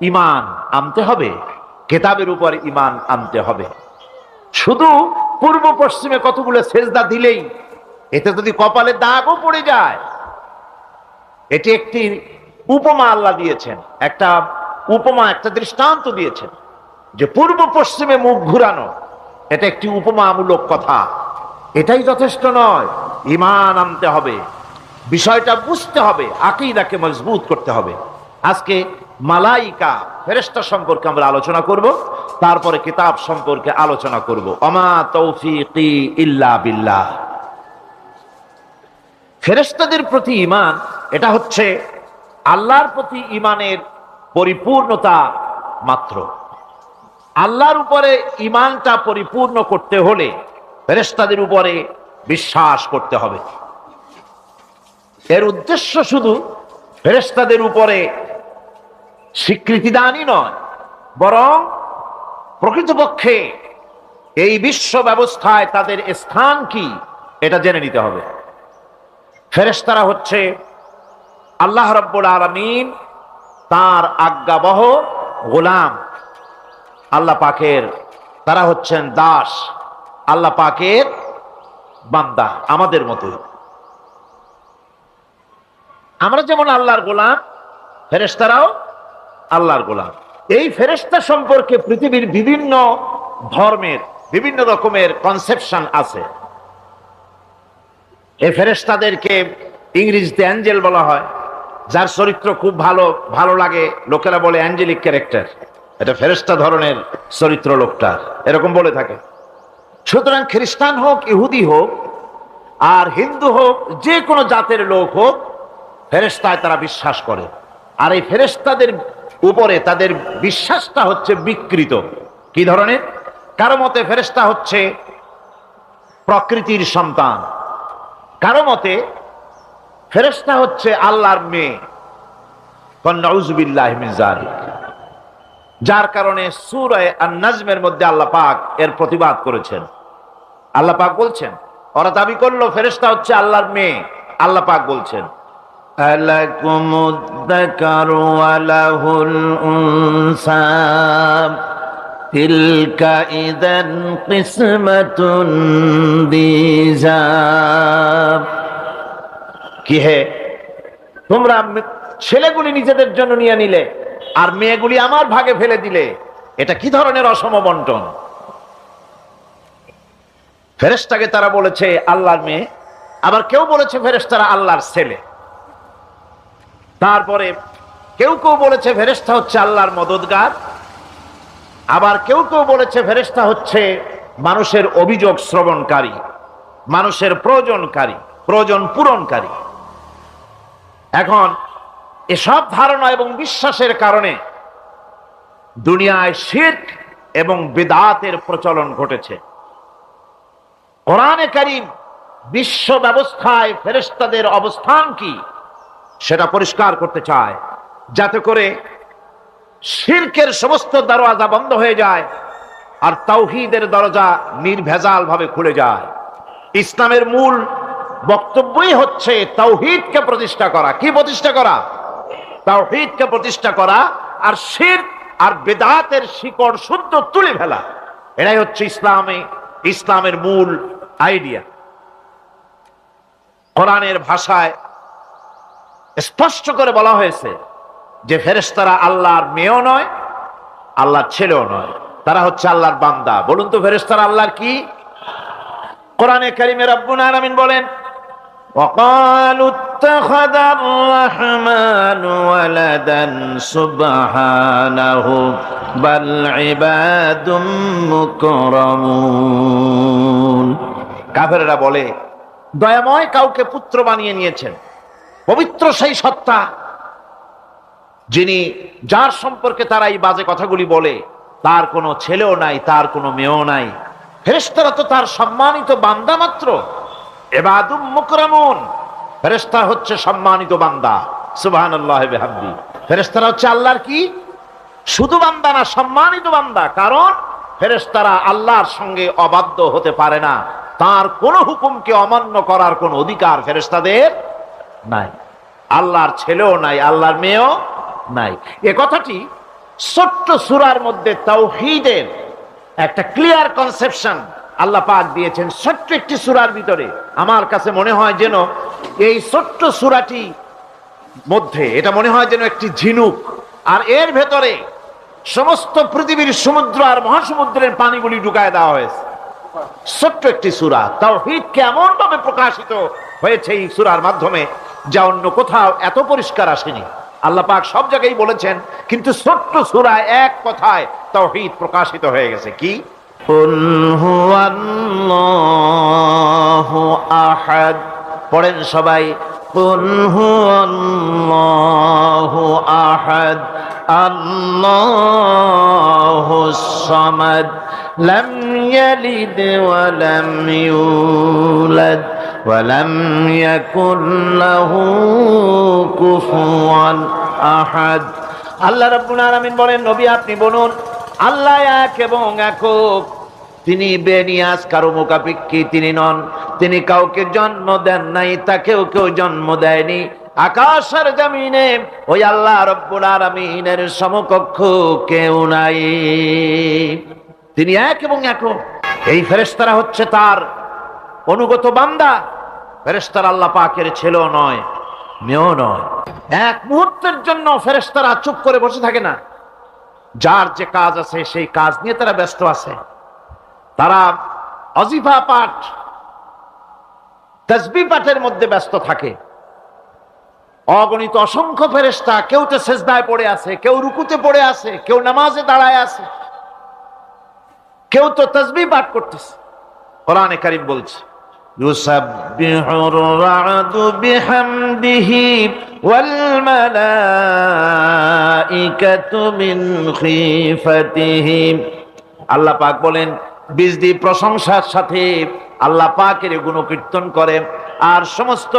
ঈমান আনতে হবে, কিতাবের উপরে ঈমান আনতে হবে। শুধু পূর্ব পশ্চিমে কতগুলো সেজদা দিলেই এতে যদি কপালে দাগও পড়ে যায়, এটি একটি উপমা আল্লাহ দিয়েছেন, একটা উপমা, একটা দৃষ্টান্ত দিয়েছেন যে পূর্ব পশ্চিমে মুখ ঘুরানো এটা একটি উপমামূলক কথা। এটাই যথেষ্ট নয়, ঈমান আনতে হবে, বিষয়টা বুঝতে হবে, আকীদাকে মজবুত করতে হবে। আজকে মালাইকা, ফেরেশতা সম্পর্কে আমরা আলোচনা করব, তারপরে কিতাব সম্পর্কে আলোচনা করব। ওমা তৌফিকি ইল্লা বিল্লাহ। ফেরেশতাদের প্রতি ঈমান, এটা হচ্ছে আল্লাহর প্রতি ঈমানের পরিপূর্ণতা মাত্র। আল্লাহর উপরে ঈমানটা পরিপূর্ণ করতে হলে ফেরেশতাদের উপরে বিশ্বাস করতে হবে। এর উদ্দেশ্য শুধু ফেরেশতাদের উপরে স্বীকৃতি দানই নয়, বরং প্রকৃতপক্ষে এই বিশ্ব ব্যবস্থায় তাদের স্থান কি এটা জেনে নিতে হবে। ফেরেশতারা হচ্ছে আল্লাহ রাব্বুল আলামিন তার আজ্ঞাবহ গোলাম, আল্লাহ পাকের, তারা হচ্ছেন দাস, আল্লাহ পাকের বান্দা, আমাদের মতো। আমরা যেমন আল্লাহর গোলাম, ফেরেশতারাও আল্লাহর গোলাম। এই ফেরেশতা সম্পর্কে পৃথিবীর বিভিন্ন ধর্মের বিভিন্ন রকমের কনসেপশন আছে। এই ফেরেশতাদেরকে ইংরেজিতে অ্যাঞ্জেল বলা হয়। যার চরিত্র খুব ভালো লাগে লোকেরা বলে অ্যাঞ্জেলিক ক্যারেক্টার, এটা ফেরেশতা ধরনের চরিত্র লোকটা, এরকম বলে থাকে। সুতরাং খ্রিস্টান হোক, ইহুদি হোক, আর হিন্দু হোক, যে কোনো জাতের লোক হোক, ফেরেশতায় তারা বিশ্বাস করে। আর এই ফেরেশতাদের উপরে তাদের বিশ্বাসটা হচ্ছে বিকৃত। কি ধরনের? কারো মতে ফেরেশতা হচ্ছে প্রকৃতির সন্তান, কারো মতে ফেরেশতা হচ্ছে আল্লাহর মেয়ে। নাউযুবিল্লাহি মিন যালিক। যার কারণে সূরা আন-নাজমের মধ্যে আল্লাহ পাক এর প্রতিবাদ করেছেন। আল্লাহ পাক বলছেন, ওরা দাবি করলো ফেরেশতা হচ্ছে আল্লাহর মেয়ে। আল্লাহ পাক বলছেন, আলাকুমুদ যাকারু ওয়া লাহুল উনসা তিলকা ইযান কিসমাতুন দিজা। কি হে, তোমরা ছেলেগুলি নিজেদের জন্য নিয়ে নিলে আর মেয়েগুলি আমার ভাগে ফেলে দিলে, এটা কি ধরনের অসম বন্টন? ফেরেশতাকে তারা বলেছে আল্লাহর মেয়ে, আবার কেউ বলেছে ফেরেশতারা আল্লাহর ছেলে। তারপরে কেউ বলেছে ফেরেশতা হচ্ছে আল্লাহর মদদগার, আবার কেউ বলেছে ফেরেশতা হচ্ছে মানুষের অভিযোগ শ্রবণকারী, মানুষের প্রয়োজন পূরণকারী। এখন এসব ধারণা এবং বিশ্বাসের কারণে দুনিয়ায় শিরক এবং বিদআতের প্রচলন ঘটেছে। কোরআনে কারীম বিশ্ব ব্যবস্থায় ফেরেশতাদের অবস্থান কি সেটা পরিষ্কার করতে চায়, যাতে করে শিরকের সমস্ত দরওয়াজা বন্ধ হয়ে যায় আর তাওহীদের দরজা নির্ভেজাল ভাবে খুলে যায়। ইসলামের মূল বক্তব্যই হচ্ছে তাওহীদকে প্রতিষ্ঠা করা। কি প্রতিষ্ঠা করা? তাওহীদকে প্রতিষ্ঠা করা, আর শিরক আর বিদআতের শিকড় শুদ্ধ তুলে ফেলা। এটাই হচ্ছে ইসলামের মূল আইডিয়া। কোরআনের ভাষায় স্পষ্ট করে বলা হয়েছে যে ফেরেশতারা আল্লাহর মেয়েও নয়, আল্লাহর ছেলেও নয়, তারা হচ্ছে আল্লাহর বান্দা। বলুন তো ফেরেশতারা আল্লাহর কি? কোরআনে কারীমে রব্বুল আলামিন বলেন, وقالوا اتخذ الرحمن ولدا سبحانه بل عباد مكرمون। কাফেররা বলে দয়াময় কাউকে পুত্র বানিয়ে নিয়েছেন। পবিত্র সেই সত্তা যার সম্পর্কে তারা এই বাজে কথাগুলি বলে, তার কোনো ছেলেও নাই, তার কোনো মেয়েও নাই। ফেরেশতারা তো তার সম্মানিত বান্দা মাত্র। ইবাদুম মুকরামুন, ফেরেশতা হচ্ছে সম্মানিত বান্দা। সুবহানাল্লাহি ওয়া বিহামদি। ফেরেশতারা হচ্ছে আল্লাহর কি? শুধু বান্দা না, সম্মানিত বান্দা। কারণ ফেরেশতারা আল্লাহর সঙ্গে অবাধ্য হতে পারে না, তার কোন হুকুমকে অমান্য করার কোন অধিকার ফেরেশতাদের নাই। আল্লাহর ছেলেও নাই, আল্লাহর মেয়েও নাই। এ কথাটি ছোট্ট সূরার মধ্যে তাওহীদের একটা ক্লিয়ার কনসেপশন আল্লাহ পাক দিয়েছেন, ছোট্ট একটি সূরার ভিতরে। আমার কাছে মনে হয় যেন এই ছোট্ট সূরাটি মধ্যে এটা মনে হয় যেন একটি ঝিনুক, আর এর ভেতরে সমস্ত পৃথিবীর সমুদ্র আর মহাসমুদ্রের পানিগুলি ঢুকায় দেওয়া হয়েছে। ছোট্ট একটি সূরা, তাওহীদকে এমন ভাবে প্রকাশিত হয়েছে এই সূরার মাধ্যমে যা অন্য কোথাও এত পরিষ্কার আসেনি। আল্লাহ পাক সব জায়গায় বলেছেন, কিন্তু ছোট্ট সূরায় এক কথায় তাওহীদ প্রকাশিত হয়ে গেছে। কি? কুল হুয়াল্লাহু আহাদ। পড়েন সবাই, কুল হুয়াল্লাহু আহাদ আল্লাহুস সামাদ লাম ইয়ালিদ ওয়া লাম ইউলাদ ওয়া লাম ইয়াকুল লাহু কুফুয়ান আহাদ। আল্লাহ রাব্বুল আলামিন বলেন, নবী আপনি বলুন, আল্লাহ এক এবং একক। তিনি বেনিয়াজ, কারো মুখাপেক্ষী তিনি নন। তিনি কাউকে জন্ম দেন নাই, তাকেও কেউ জন্ম দেয়নি। আকাশ আর জমিনে ওই আল্লাহ রাব্বুল আলামিনের সমকক্ষ কেউ নাই। তিনি এক এবং একক। এই ফেরেশতারা হচ্ছে তার অনুগত বান্দা। ফেরেশতারা আল্লাহ পাকের ছেলেও নয়, মেয়েও নয়। এক মুহূর্তের জন্য ফেরেশতারা চুপ করে বসে থাকে না। যার যে কাজ আছে সেই কাজ নিয়ে তারা ব্যস্ত আছে। তারা অজিফা পাঠ, তাসবিহ পাঠের মধ্যে ব্যস্ত থাকে। অগণিত অসংখ্য ফেরেশতা, কেউ তো সেজদায় পড়ে আছে, কেউ রুকুতে পড়ে আছে, কেউ নামাজে দাঁড়ায় আছে, কেউ তো তাসবিহ পাঠ করতেছে। কোরআনে কারীম বলছে, ইউসাব্বিহুর রা'দু বিহামদিহি ওয়াল মালাইকাতু মিন খিফাতিহি। আল্লাহ পাক বলেন, বিজদি প্রশংসার সাথে আল্লাহ পাকের গুণকীর্তন করে, আর সমস্ত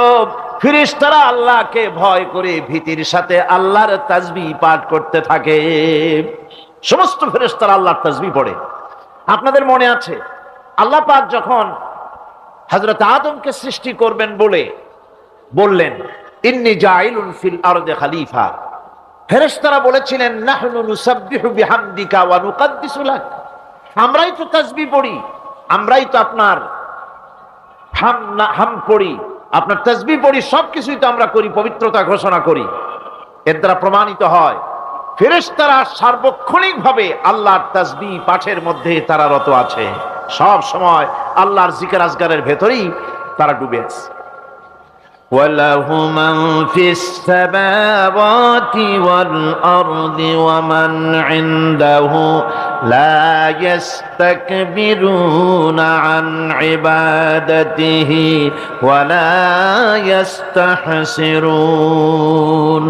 ফেরেশতারা আল্লাহকে ভয় করে ভীতির সাথে আল্লাহর তাসবিহ পাঠ করতে থাকে। সমস্ত ফেরেশতারা আল্লাহর তাসবিহ পড়ে। আপনাদের মনে আছে আল্লাহ পাক যখন হযরত আদমকে সৃষ্টি করবেন বললেন, ইন্নী জাইলুন ফিল আরদি খলিফা, ফেরেশতারা বলেছিলেন, নাহনু নুসাব্বিহু বিহামদিকা ওয়া নুকাদ্দিসু লাক, আমরাই তো তাসবিহ পড়ি, আমরাই তো আপনার হাম পড়ি, আপনার তাসবিহ পড়ি, সবকিছুই তো আমরা করি, পবিত্রতা ঘোষণা করি। এর দ্বারা প্রমাণিত হয় ফেরেশতারা সার্বক্ষণিক ভাবে আল্লাহর তাসবিহ পাঠের মধ্যে তারা রত আছে, সব সময় আল্লাহর জিকির আজগারের ভেতরেই তারা ডুবে আছে। ওয়ালাহু মান ফিস সামাওয়াতি ওয়াল আরদি ওয়া মান ইনদাহু লা ইস্তাকবিরুনা আন ইবাদাতিহি ওয়া লা ইস্তাহসিরুন।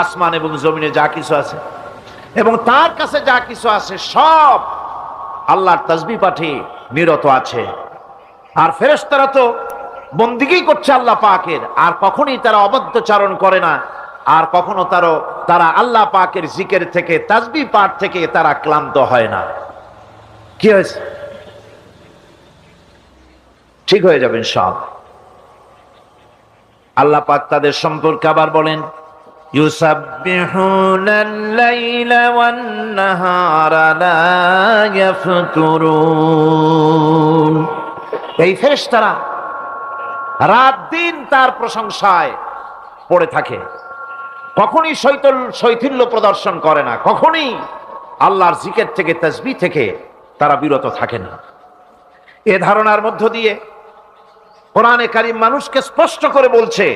আসমান এবং জমিনে যা কিছু আছে এবং তার কাছে যা কিছু আছে সব আল্লাহর তাসবিহ পাঠে নিরত আছে। আর ফেরেশতারা তো বন্দিগি করছে আল্লাহ পাকের, আর কখনোই তারা অবাধ্যচারণ করে না, আর কখনো তারা আল্লাহ পাকের জিকির থেকে, তাসবিহ পাঠ থেকে তারা ক্লান্ত হয় না। কি হয়েছে? ঠিক হয়ে যাবেন সব। আল্লাহ পাক তাদের সম্পর্কে আবার বলেন, ইউসাব্বিহুনাল লাইলা ওয়ান নাহারা লা ইয়াফতুরুন। এই ফেরেশতারা রাত দিন তার প্রশংসায় পড়ে থাকে, কখনই শৈথিল্য প্রদর্শন করে না, কখনই আল্লাহর জিকির থেকে, তাসবিহ থেকে তারা বিরত থাকে না। এ ধারণার মধ্য দিয়ে কোরআনে কারীম মানুষকে স্পষ্ট করে বলছে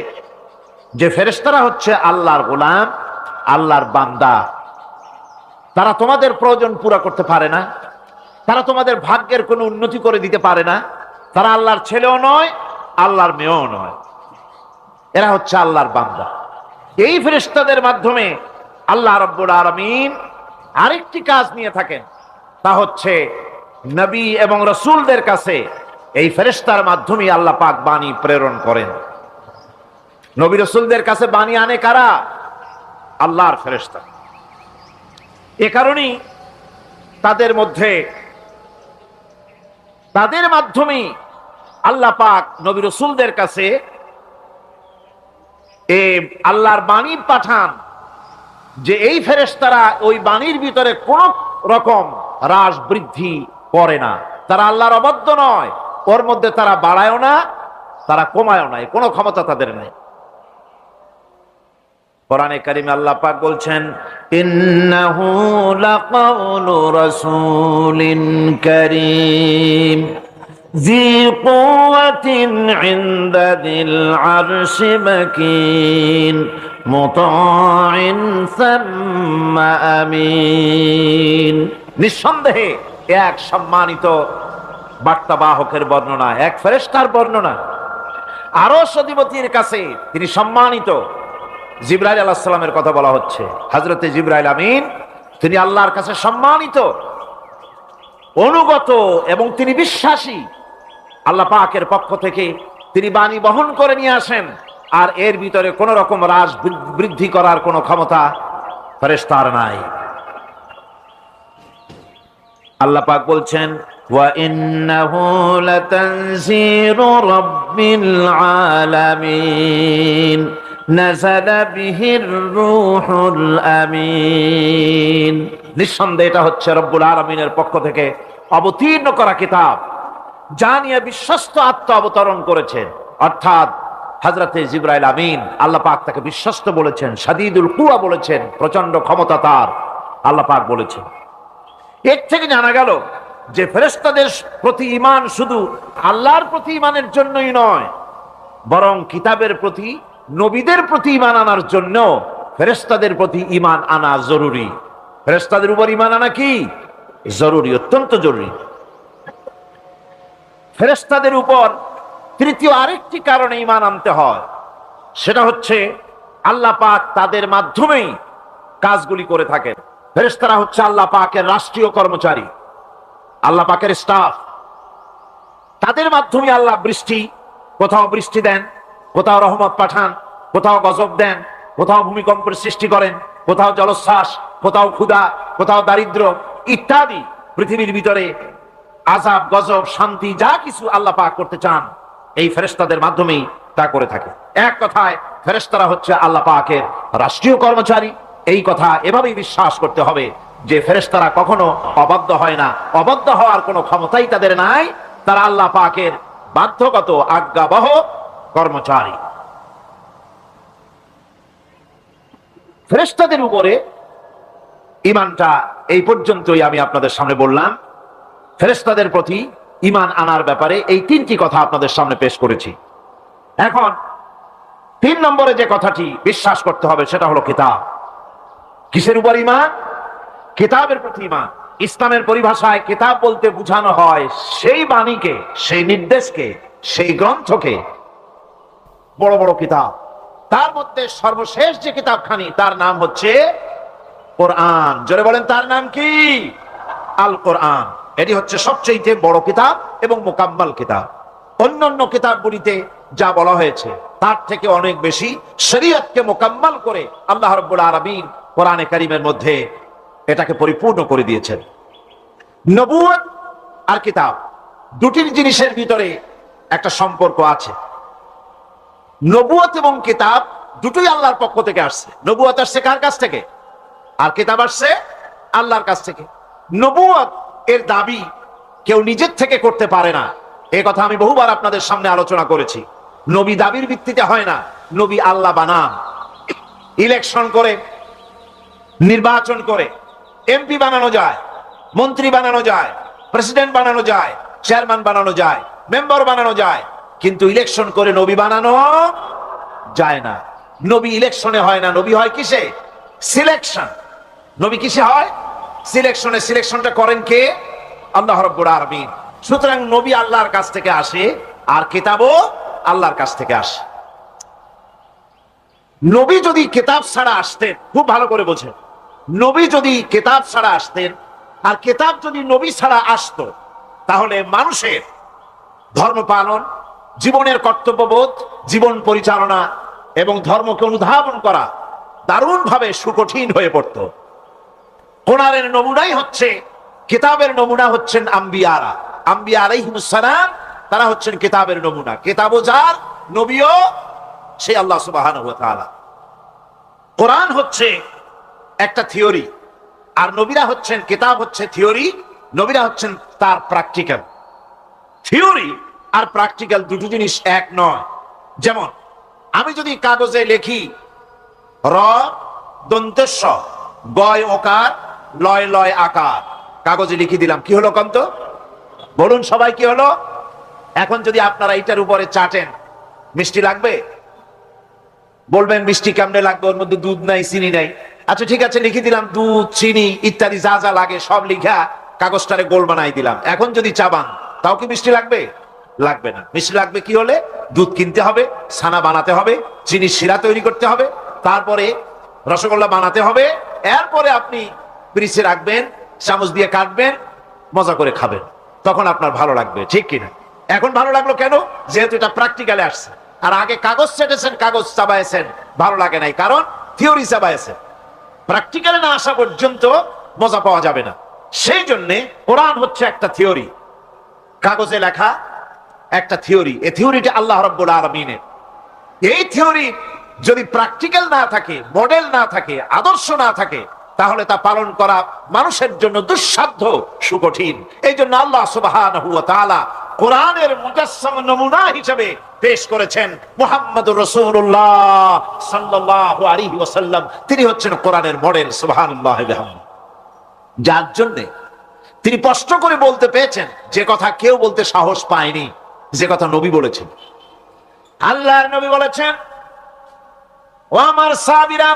যে ফেরেশতারা হচ্ছে আল্লাহর গোলাম, আল্লাহর বান্দা। তারা তোমাদের প্রয়োজন পুরা করতে পারে না, তারা তোমাদের ভাগ্যের কোনো উন্নতি করে দিতে পারে না, তারা আল্লাহর ছেলেও নয়, আল্লাহর মেয়েও নয়, এরা হচ্ছে আল্লাহর বান্দা। এই ফেরেশতাদের মাধ্যমে আল্লাহ রাব্বুল আলামিন আরেকটি কাজ নিয়ে থাকেন, তা হচ্ছে নবী এবং রাসূলদের কাছে এই ফেরেশতার মাধ্যমে আল্লাহ পাক বাণী প্রেরণ করেন। নবী রাসূলদের কাছে বাণী আনে কারা? আল্লাহর ফেরেশতা। এ কারণেই তাদের মাধ্যমে আল্লাহ পাক নবী রাসূলদের কাছে আল্লাহর বাণী পাঠান, যে এই ফেরেশতারা ওই বাণীর ভিতরে কোন রকম হ্রাস বৃদ্ধি করে না, তারা আল্লাহর অবাধ্য নয়, ওর মধ্যে তারা বাড়ায়ও না, তারা কমায়ও না, কোনো ক্ষমতা তাদের নেই। কোরআনে কারীমে আল্লাহ পাক বলছেন, ইন্নাহু লাকাউলু রাসূলিন কারীম জি কুওয়াতিন ইনদা যিল আরশি মাকিন মুতাইন সাম্মা আমিন। নিঃসন্দেহে এক সম্মানিত বার্তাবাহকের বর্ণনা, এক ফেরেশতার বর্ণনা। আরশ অধিপতির কাছে তিনি সম্মানিত। জিবরাইল আলাইহিস সালামের কথা বলা হচ্ছে। হযরতে জিবরাইল আমিন তিনি আল্লাহর কাছে সম্মানিত, অনুগত এবং তিনি বিশ্বাসী। আল্লাহ পাকের পক্ষ থেকে তিনি বাণী বহন করে নিয়ে আসেন, আর এর ভিতরে কোন রকম হ্রাস বৃদ্ধি করার কোন ক্ষমতা ফেরেশতার নাই। আল্লাহ পাক বলছেন, ওয়া ইন্নাহু লাতানজিরু রাব্বিল আলামিন নাযালা বিহির রূহুল আমিন। নিঃসন্দেহে এটা হচ্ছে রব্বুল আলামিনের পক্ষ থেকে অবতীর্ণ করা কিতাব, যা নিয়ে বিশ্বস্ত আত্মা অবতরণ করেছেন, অর্থাৎ হযরতে জিবরাইল আমিন। আল্লাহ পাক তাকে বিশ্বস্ত বলেছেন, শাদীদুল কুওয়া বলেছেন, প্রচন্ড ক্ষমতা তার, আল্লাহ পাক বলেছেন। এর থেকে জানা গেল যে ফেরেশতাদের প্রতি ঈমান শুধু আল্লাহর প্রতি ঈমানের জন্যই নয়, বরং কিতাবের প্রতি, নবীদের প্রতি ঈমান আনার জন্য ফেরেশতাদের প্রতি ঈমান আনা জরুরি। ফেরেশতাদের উপর ঈমান আনা কি জরুরি, অত্যন্ত জরুরি। ফেরেশতাদের উপর তৃতীয় আরেকটি কারণে ঈমান আনতে হয়, সেটা হচ্ছে আল্লাহ পাক তাদের মাধ্যমেই কাজগুলি করে থাকেন। ফেরেশতারা হচ্ছে আল্লাহ পাকের রাষ্ট্রীয় কর্মচারী, আল্লাহ পাকের স্টাফ। তাদের মাধ্যমে আল্লাহ বৃষ্টি, কোথাও বৃষ্টি দেন, কোথাও রহমত পাঠান, কোথাও গজব দেন, কোথাও ভূমিকম্পের সৃষ্টি করেন, কোথাও জলোচ্ছ্বাস, কোথাও ক্ষুধা, কোথাও দারিদ্র ইত্যাদি। পৃথিবীর ভিতরে আযাব, গজব, শান্তি যা কিছু আল্লাহ পাক করতে চান, এই ফেরেশতাদের মাধ্যমেই তা করে থাকে। এক কথায় ফেরেশতারা হচ্ছে আল্লাহ পাকের রাষ্ট্রীয় কর্মচারী। এই কথা এভাবেই বিশ্বাস করতে হবে যে ফেরেশতারা কখনো অবাধ্য হয় না, অবাধ্য হওয়ার কোনো ক্ষমতাই তাদের নাই। তারা আল্লাহ পাকের বাধ্যগত আজ্ঞাবহ কর্মচারী। ফেরেশতাদের উপরে ঈমানটা এই পর্যন্তই আমি আপনাদের সামনে বললাম। ফেরেশতাদের প্রতি ঈমান আনার ব্যাপারে এই তিনটি কথা আপনাদের সামনে পেশ করেছি। এখন 3 নম্বরে যে কথাটি বিশ্বাস করতে হবে সেটা হলো কিতাব। কিসের উপর ঈমান? কিতাবের প্রতি ঈমান। ইসলামের পরিভাষায় কিতাব বলতে বোঝানো হয় সেই বাণীকে, সেই নির্দেশকে, সেই গ্রন্থকে। বড় বড় কিতাব, তার মধ্যে সর্বশেষ যে কিতাবখানি তার নাম হচ্ছে কোরআন। জোরে বলেন, তার নাম কি? আল কোরআন। এটি হচ্ছে সবচেয়ে বড় কিতাব এবং মুকাম্মাল কিতাব। অন্যান্য কিতাবগুলিতে যা বলা হয়েছে তার থেকে অনেক বেশি শরীয়তকে মুকাম্মাল করে আল্লাহ রাব্বুল আলামিন কোরআনে কারীমের মধ্যে এটাকে পরিপূর্ণ করে দিয়েছেন। নবুয়ত আর কিতাব দুটির জিনিসের ভিতরে একটা সম্পর্ক আছে। নবুয়ত এবং কিতাব দুটোই আল্লাহর পক্ষ থেকে আসছে। নবুয়ত আসছে কার কাছ থেকে? আর কিতাব আসছে আল্লাহর কাছ থেকে। নবুয়ত এর দাবি কেউ নিজের থেকে করতে পারে না। এই কথা আমি বহুবার আপনাদের সামনে আলোচনা করেছি। নবী দাবির ভিত্তিতে হয় না, নবী আল্লাহ বানান। ইলেকশন করে, নির্বাচন করে এমপি বানানো যায়, মন্ত্রী বানানো যায়, প্রেসিডেন্ট বানানো যায়, চেয়ারম্যান বানানো যায়, মেম্বার বানানো যায়, কিন্তু ইলেকশন করে নবী বানানো যায় না। নবী ইলেকশনে হয় না, নবী হয় কিসে? সিলেকশন। নবী কিসে হয়? সিলেকশনে। সিলেকশনটা করেন কে? আল্লাহ রাব্বুল আলামিন। সুতরাং নবী আল্লাহর কাছ থেকে আসে, আর কিতাবও আল্লাহর কাছ থেকে আসে। নবী যদি কিতাব ছাড়া আসতেন, খুব ভালো করে বোঝেন, নবী যদি কিতাব ছাড়া আসতেন আর কিতাব যদি নবী ছাড়া আসতো, তাহলে মানুষের ধর্ম পালন, জীবনের কর্তব্যবোধ, জীবন পরিচালনা এবং ধর্মকে অনুধাবন করা দারুণভাবে সুকঠিন হয়ে পড়ত। কোরআনের নমুনাই হচ্ছে, কিতাবের নমুনা হচ্ছেন আম্বিয়ারা। আম্বিয়া আলাইহিমুস সালাম, তারা হচ্ছেন কিতাবের নমুনা। কিতাবও যার, নবীও সেই আল্লাহ সুবহানাহু ওয়া তাআলা। কোরআন হচ্ছে একটা থিওরি, আর নবীরা হচ্ছেন, কিতাব হচ্ছে থিওরি, নবীরা হচ্ছেন তার প্র্যাকটিক্যাল। থিওরি আর প্র্যাকটিক্যাল দুটো জিনিস এক নয়। যেমন আমি যদি কাগজে লিখি র দন্তেশ্ব গয় ওকার লয় লয় আকার, কাগজে লিখে দিলাম, কি হলো কন্ত? বলুন সবাই, কি হলো? এখন যদি আপনারা এটার উপরে চাটেন, মিষ্টি লাগবে? বলবেন মিষ্টি কেমনে লাগবে, ওর মধ্যে দুধ নাই, চিনি নাই। আচ্ছা ঠিক আছে, লিখে দিলাম দুধ, চিনি ইত্যাদি যা যা লাগে সব লিখা কাগজটারে গোল বানাই দিলাম। এখন যদি চাবান, তাও কি মিষ্টি লাগবে? লাগবে না। মিষ্টি লাগবে কি হলে? দুধ কিনতে হবে, ছানা বানাতে হবে, চিনি শিরা তৈরি করতে হবে, তারপরে রসগোল্লা বানাতে হবে, এরপরে আপনি ফ্রিজে রাখবেন, চামচ দিয়ে কাটবেন, মজা করে খাবেন, তখন আপনার ভালো লাগবে, ঠিক কিনা? এখন ভালো লাগলো কেন? যেহেতু এটা প্র্যাকটিক্যালে আসছে। আর আগে কাগজ চেটেছেন, কাগজ চাবাইছেন, ভালো লাগে নাই, কারণ থিওরি চাবাইছেন। প্র্যাকটিক্যালে না আসা পর্যন্ত মজা পাওয়া যাবে না। সেই জন্যে কোরআন হচ্ছে একটা থিওরি, কাগজে লেখা একটা থিওরি। এই থিওরিটা আল্লাহ রাব্বুল আলামিনের। এই থিওরি যদি প্র্যাকটিক্যাল না থাকে, মডেল না থাকে, আদর্শ না থাকে, তাহলে তা পালন করা মানুষের জন্য দুঃসাধ্য, সুকঠিন। এই জন্য আল্লাহ সুবহানাহু ওয়া তাআলা কোরআনের মুজাসসাম নমুনা হিসেবে পেশ করেছেন মুহাম্মদুর রাসূলুল্লাহ সাল্লাল্লাহু আলাইহি ওয়াসাল্লাম। তিনি হচ্ছেন কোরআনের মডেল। সুবহানাল্লাহি ওয়া বিহামদিহি। যার জন্য তিনি স্পষ্ট করে বলতে পেরেছেন যে কথা কেউ বলতে সাহস পায়নি, যে কথা নবী বলেছেন। আল্লাহর নবী বলেছেন, ও আমার সাহাবীরা,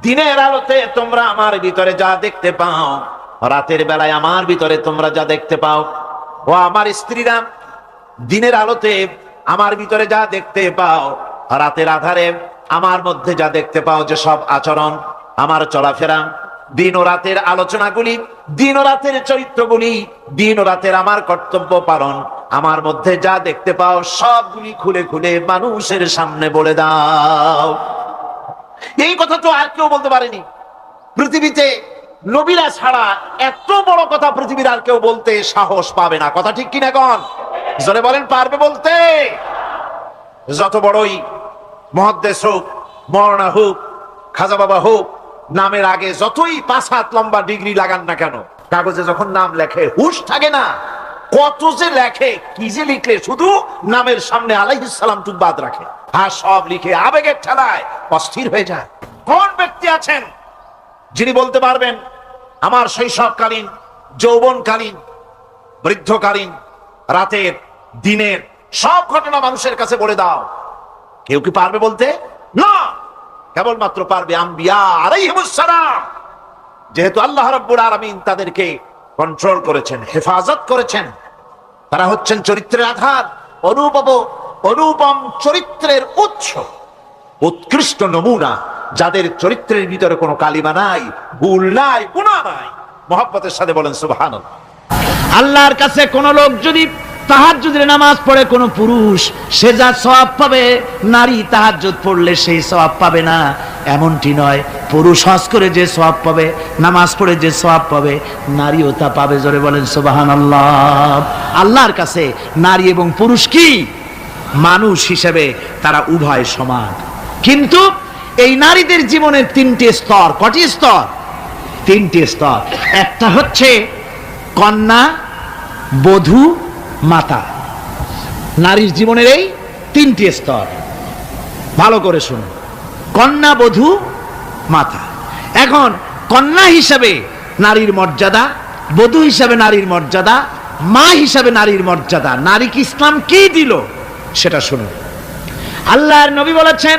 দিনের আলোতে তোমরা আমার ভিতরে যা দেখতে পাও, রাতের বেলায় আমার ভিতরে তোমরা যা দেখতে পাও। ও আমার স্ত্রীরা, দিনের আলোতে আমার ভিতরে যা দেখতে পাও, রাতের আধারে আমার মধ্যে যা দেখতে পাও, যে সব আচরণ, আমার চলাফেরা, দিন ও রাতের আলোচনাগুলি, দিন ও রাতের চরিত্রগুলি, দিন ও রাতের আমার কর্তব্য পালন, আমার মধ্যে যা দেখতে পাও সবগুলি খুলে খুলে মানুষের সামনে বলে দাও। এই কথা তো আর কেউ বলতে পারেনি পৃথিবীতে। নবীরা ছাড়া এত বড় কথা পৃথিবীর আর কেউ বলতে সাহস পাবে না। কথা ঠিক কিনা কোন? জোরে বলেন, পারবে বলতে? যত বড়ই মুহাদ্দিস হোক, মওলানা হোক, খাজা বাবা হোক, নামের আগে যতই 5 হাত লম্বা ডিগ্রি লাগান না কেন, কাগজে যখন নাম লেখে হুঁশ থাকে না। কত যে লেখে, কি যে লিখলে, শুধু নামের সামনে আলাইহিস সালাম টুক বাদ রাখে, আর সব লিখে আবেগের ঠেলায় অস্থির হয়ে যায়। কোন ব্যক্তি আছেন যিনি বলতে পারবেন আমার শৈশবকালীন, যৌবনকালীন, বৃদ্ধকালীন, রাতের, দিনের সব ঘটনা মানুষের কাছে বলে দাও? কেউ কি পারবে বলতে? না, কেবলমাত্র পারবে আম্বিয়া আলাইহিমুস সালাম। যেহেতু আল্লাহ রাব্বুল আলামিন তাদেরকে কন্ট্রোল করেছেন, হেফাজত করেছেন, তারা হচ্ছেন চরিত্রের আধার, অনুপম চরিত্রের উৎস, উৎকৃষ্ট নমুনা, যাদের চরিত্রের ভিতরে কোনো কালিমা নাই, ভুল নাই, গুনাহ নাই। মুহাব্বতের সাথে বলেন সুবহানাল্লাহ। আল্লাহর কাছে কোন লোক যদি তাহাজ্জুদের নামাজ পড়ে, কোন পুরুষ, সে যা সওয়াব পাবে, নারী তাহাজ্জুদ পড়লে সেই সওয়াব পাবে না, এমনটি নয়। পুরুষ হজ করে যে সওয়াব পাবে, নামাজ পড়ে যে সওয়াব পাবে, নারীও তা পাবে। জোরে বলেন সুবহানাল্লাহ। আল্লাহর কাছে নারী এবং পুরুষ কি? মানুষ হিসেবে তারা উভয় সমান। কিন্তু এই নারীদের জীবনের 3টে স্তর। কটি স্তর? 3টে স্তর। একটা হচ্ছে কন্যা, বধূ, মাতা। নারীর জীবনের এই 3টে স্তর। ভালো করে শুনুন, কন্যা, বধূ, মাতা। এখন কন্যা হিসাবে নারীর মর্যাদা, বধূ হিসাবে নারীর মর্যাদা, মা হিসাবে নারীর মর্যাদা, নারীকে ইসলাম কি দিল সেটা শুনুন। আল্লাহর নবী বলেছেন,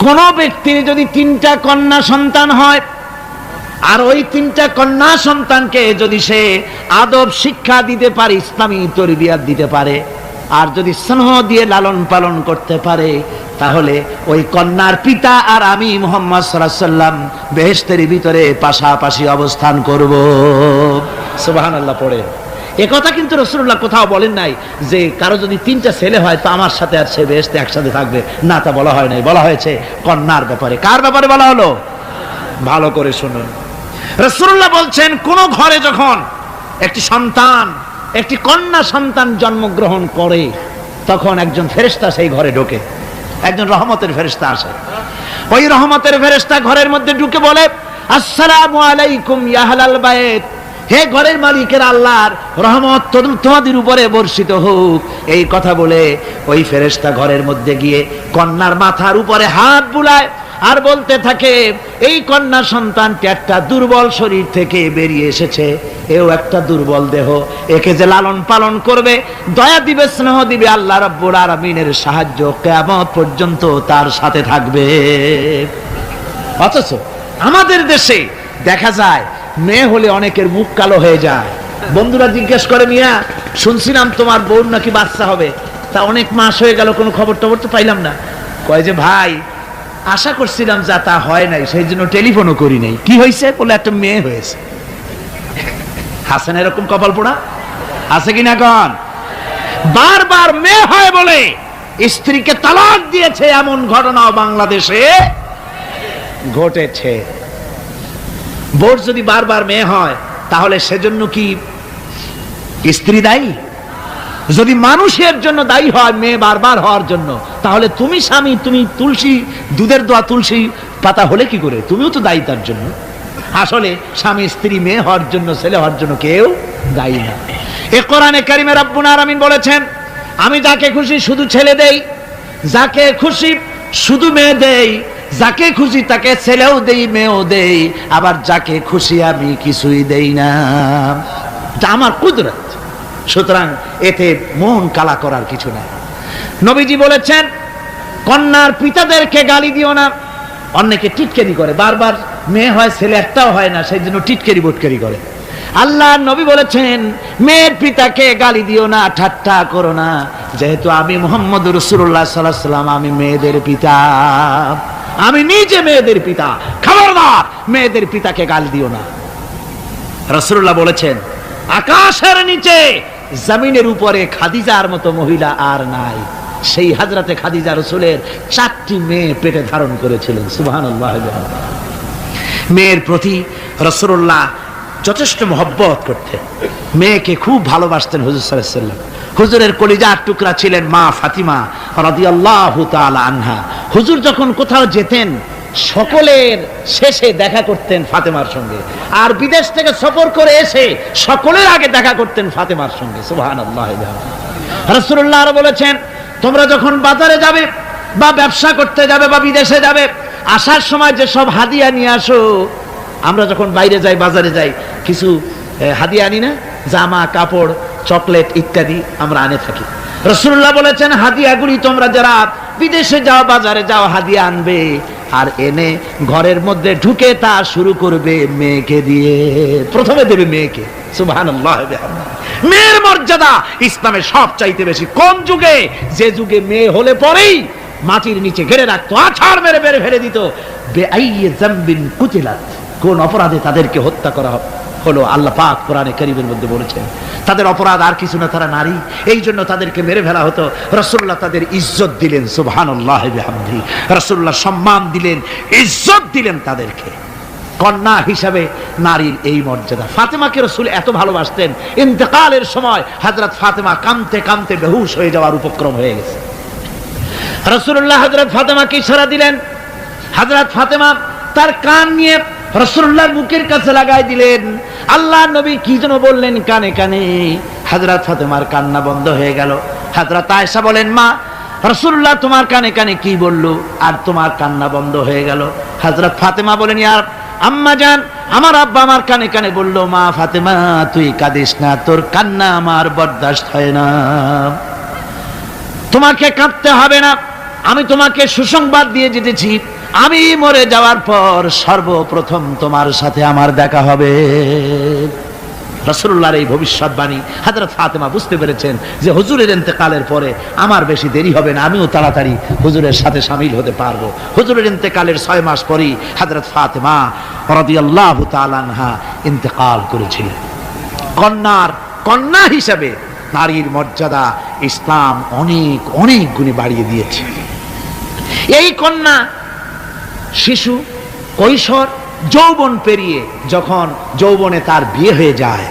কোন ব্যক্তির যদি 3টা কন্যা সন্তান হয়, আর ওই 3টা কন্যা সন্তানকে যদি সে আদব শিক্ষা দিতে পারে, ইসলামী তরবিয়াত দিতে পারে, আর যদি স্নেহ দিয়ে লালন পালন করতে পারে, তাহলে ওই কন্যার পিতা আর আমি মুহাম্মদ সাল্লাল্লাহু আলাইহি ওয়াসাল্লাম বেহেশতের ভিতরে পাশাপাশি অবস্থান করব। সুবহানাল্লাহ পড়ে। এ কথা কিন্তু রাসূলুল্লাহ কোথাও বলেন নাই যে কারো যদি 3টা ছেলে হয় তো আমার সাথে আর সে বেহেশতে একসাথে থাকবে, না, তা বলা হয় নাই। বলা হয়েছে কন্যার ব্যাপারে। কার ব্যাপারে বলা হলো? ভালো করে শুনুন। রাসূলুল্লাহ বলছেন, কোন ঘরে যখন একটি সন্তান, একটি কন্যা সন্তান জন্মগ্রহণ করে, তখন একজন ফেরেশতা সেই ঘরে ঢোকে, একজন রহমতের ফেরেশতা আসে। ওই রহমতের ফেরেশতা ঘরের মধ্যে ঢুকে বলে, আসসালামু আলাইকুম ইয়া আহলাল বাইত, হে ঘরের মালিকের আল্লাহর রহমত তোমাদের উপরে বর্ষিত হোক। এই কথা বলে ওই ফেরেশতা ঘরের মধ্যে গিয়ে কন্যার মাথার উপরে হাত বুলায় আর বলতে থাকে, এই কন্যা সন্তানটি একটা দুর্বল শরীর থেকে বেরিয়ে এসেছে, এও একটা দুর্বল দেহ, একে যে লালন পালন করবে, দয়া দিবে, স্নেহ দিবে, আল্লাহ রাব্বুল আলামিনের সাহায্য কিয়ামত পর্যন্ত তার সাথে থাকবে। অথচ আমাদের দেশে দেখা যায় মেয়ে হলে অনেকের মুখ কালো হয়ে যায়। বন্ধুরা জিজ্ঞেস করে, মিয়া শুনছিলাম তোমার বউর নাকি বাচ্চা হবে, তা অনেক মাস হয়ে গেল, কোনো খবর টবর তো পাইলাম না। কয় যে ভাই, আশা করছিলাম যা তা হয় নাই, সেই জন্য টেলিফোনও করি নাই। কি হয়েছে? বলে একটা মেয়ে হয়েছে। হাসেন এরকম কপাল পোড়া আছে কিনা কন? বারবার মেয়ে হয় বলে স্ত্রীকে তালাক দিয়েছে, এমন ঘটনাও বাংলাদেশে ঘটেছে। বোর যদি বারবার মেয়ে হয়, তাহলে সেজন্য কি স্ত্রী দায়ী? যদি মানুষের জন্য দায়ী হয় মেয়ে বারবার হওয়ার জন্য, তাহলে তুমি স্বামী, তুমি তুলসী, দুধের দোয়া তুলসী পাতা হলে কি করে? তুমিও তো দায়ী তার জন্য। আসলে স্বামী স্ত্রী মেয়ে হওয়ার জন্য, ছেলে হওয়ার জন্য কেউ দায়ী না। এ কোরআনে কারিমে রব্বুল আলামিন বলেছেন, আমি যাকে খুশি শুধু ছেলে দেই, যাকে খুশি শুধু মেয়ে দেই, যাকে খুশি তাকে ছেলেও দেই, মেয়েও দেই, আবার যাকে খুশি আমি কিছুই দেই না। এটা আমার কুদরত। সুতরাং এতে মন কালা করার কিছু নাই। নবীজি বলেছেন, কন্যার পিতাদেরকে গালি দিও না। অনেকে টিটকারি করে, বারবার মেয়ে হয় ছেলে একটাও হয় না, সেই জন্য টিটকারি বটকারি করে। আল্লাহর নবী বলেছেন, মেয়ের পিতাকে গালি দিও না, ঠাট্টা করো না, যেহেতু আমি মুহাম্মদ রাসূলুল্লাহ সাল্লাল্লাহু আলাইহি ওয়াসাল্লাম, আমি মেয়েদের পিতা, আমি নিজে মেয়েদের পিতা। খবরদার মেয়েদের পিতাকে গালি দিও না। রাসূলুল্লাহ বলেছেন, আকাশের নিচে জমিনের উপরে খাদিজার মতো মহিলা আর নাই। সেই হযরতে খাদিজা রাসূলের 4টি মেয়ে পেটে ধারণ করেছিলেন। সুবহানাল্লাহ। মেয়ের প্রতি রাসূলুল্লাহ যথেষ্ট মহব্বত করতেন, মেয়েকে খুব ভালোবাসতেন হুজুর সাল্লাল্লাহু আলাইহি ওয়াসাল্লাম। হুজুরের কলিজার টুকরা ছিলেন মা ফাতিমা রাদিয়াল্লাহু তাআলা আনহা। হুজুর যখন কোথাও যেতেন, সকলের শেষে দেখা করতেন ফাতেমার সঙ্গে, আর বিদেশ থেকে সফর করে এসে সকলের আগে দেখা করতেন ফাতেমার সঙ্গে। সুবহানাল্লাহ। রাসূলুল্লাহ আরো বলেছেন, তোমরা যখন বাজারে যাবে বা ব্যবসা করতে যাবে বা বিদেশে যাবে, আসার সময় যে সব হাদিয়া নিয়ে আসো। আমরা যখন বাইরে যাই, বাজারে যাই, কিছু হাদিয়া আনি না, জামা কাপড় চকলেট ইত্যাদি আমরা আনে থাকি। রাসূলুল্লাহ বলেছেন, হাদিয়াগুলি তোমরা যারা বিদেশে যাও, বাজারে যাও, হাদিয়া আনবে, আর এনে ঘরের মধ্যে ঢুকে তা শুরু করবে মেয়েকে দিয়ে। প্রথমে দেবে মেয়েকে। সুবহানাল্লাহ। মেয়ের মর্যাদা ইসলামে সব চাইতে বেশি। কোন যুগে? যে যুগে মেয়ে হলে পরেই মাটির নিচে ঘেরে রাখতো, আছাড় মেরে মেরে ফেলে দিত। বেআইয়ি যামবিন কুতিলাত, কোন অপরাধে তাদেরকে হত্যা করা হলো। আল্লাহ পাক কোরআনে কারীমের মধ্যে বলেছেন, তাদের অপরাধ আর কিছু না, তারা নারী, এই জন্য তাদেরকে মেরে ফেলা হতো। রাসূলুল্লাহ তাদের ইজ্জত দিলেন। সুবহানাল্লাহ বিহামদিহি। রাসূলুল্লাহ সম্মান দিলেন, ইজ্জত দিলেন তাদেরকে। কন্যা হিসাবে নারীর এই মর্যাদা। ফাতেমাকে রাসূল এত ভালোবাসতেন, ইন্তেকালের সময় হযরত ফাতেমা কাঁদতে কাঁদতে বেহুশ হয়ে যাওয়ার উপক্রম হয়ে গেছে। রাসূলুল্লাহ হযরত ফাতেমাকে ইশারা দিলেন। হযরত ফাতেমা তার কান নিয়ে রাসূলুল্লাহর মুখের কাছে লাগাই দিলেন। আল্লাহর নবী কি যেন বললেন কানে কানে। হযরত ফাতেমার কান্না বন্ধ হয়ে গেল। হযরত আয়েশা বলেন, মা, রাসূলুল্লাহ তোমার কানে কানে কি বলল আর তোমার কান্না বন্ধ হয়ে গেল? হযরত ফাতেমা বলেন, ইয়া আম্মা জান, আমার আব্বা আমার কানে কানে বলল, মা ফাতেমা তুই কাঁদিস না, তোর কান্না আমার বরদাস্ত হয় না, তোমাকে কাঁদতে হবে না। আমি তোমাকে সুসংবাদ দিয়ে যেতেছি, আমি মরে যাওয়ার পর সর্বপ্রথম তোমার সাথে আমার দেখা হবে। রাসূলুল্লাহর এই ভবিষ্যৎবাণী হযরত ফাতেমা বুঝতে পেরেছেন যে হুজুরের ইন্তেকালের পরে আমার বেশি দেরি হবে না, আমিও তাড়াতাড়ি হুজুরের সাথে শামিল হতে পারবো। হুজুরের ইন্তেকালের 6 মাস পরেই হযরত ফাতেমা রাদিয়াল্লাহু তাআলা আনহা ইন্তেকাল করেছিলেন। কন্যা হিসেবে নারীর মর্যাদা ইসলাম অনেক অনেক গুণে বাড়িয়ে দিয়েছে। এই কন্যা শিশু, কৈশোর, যৌবন পেরিয়ে যখন যৌবনে তার বিয়ে হয়ে যায়,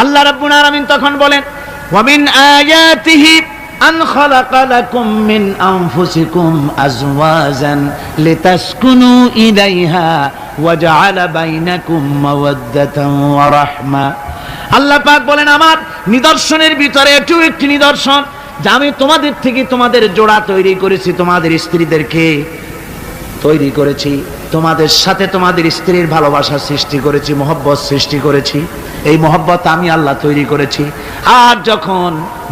আল্লাহ রাব্বুল আলামিন তখন বলেন, ওয়া মিন আয়াতিহি আন খালাকা লাকুম মিন আনফুসিকুম আজওয়াজান লিতাসকুনু ইলাইহা ওয়া জাআলা বাইনাকুম মাওয়াদ্দাতান ওয়া রাহমা। আল্লাহ পাক বলেন, আমার নিদর্শনের ভিতরে এটাও একটি নিদর্শন যে আমি তোমাদের থেকে তোমাদের জোড়া তৈরি করেছি, তোমাদের স্ত্রীদেরকে তৈরি করেছি, তোমাদের সাথে তোমাদের স্ত্রীর ভালোবাসা সৃষ্টি করেছি, মহব্বত সৃষ্টি করেছি। এই মহব্বত আমি আল্লাহ তৈরি করেছি। আর যখন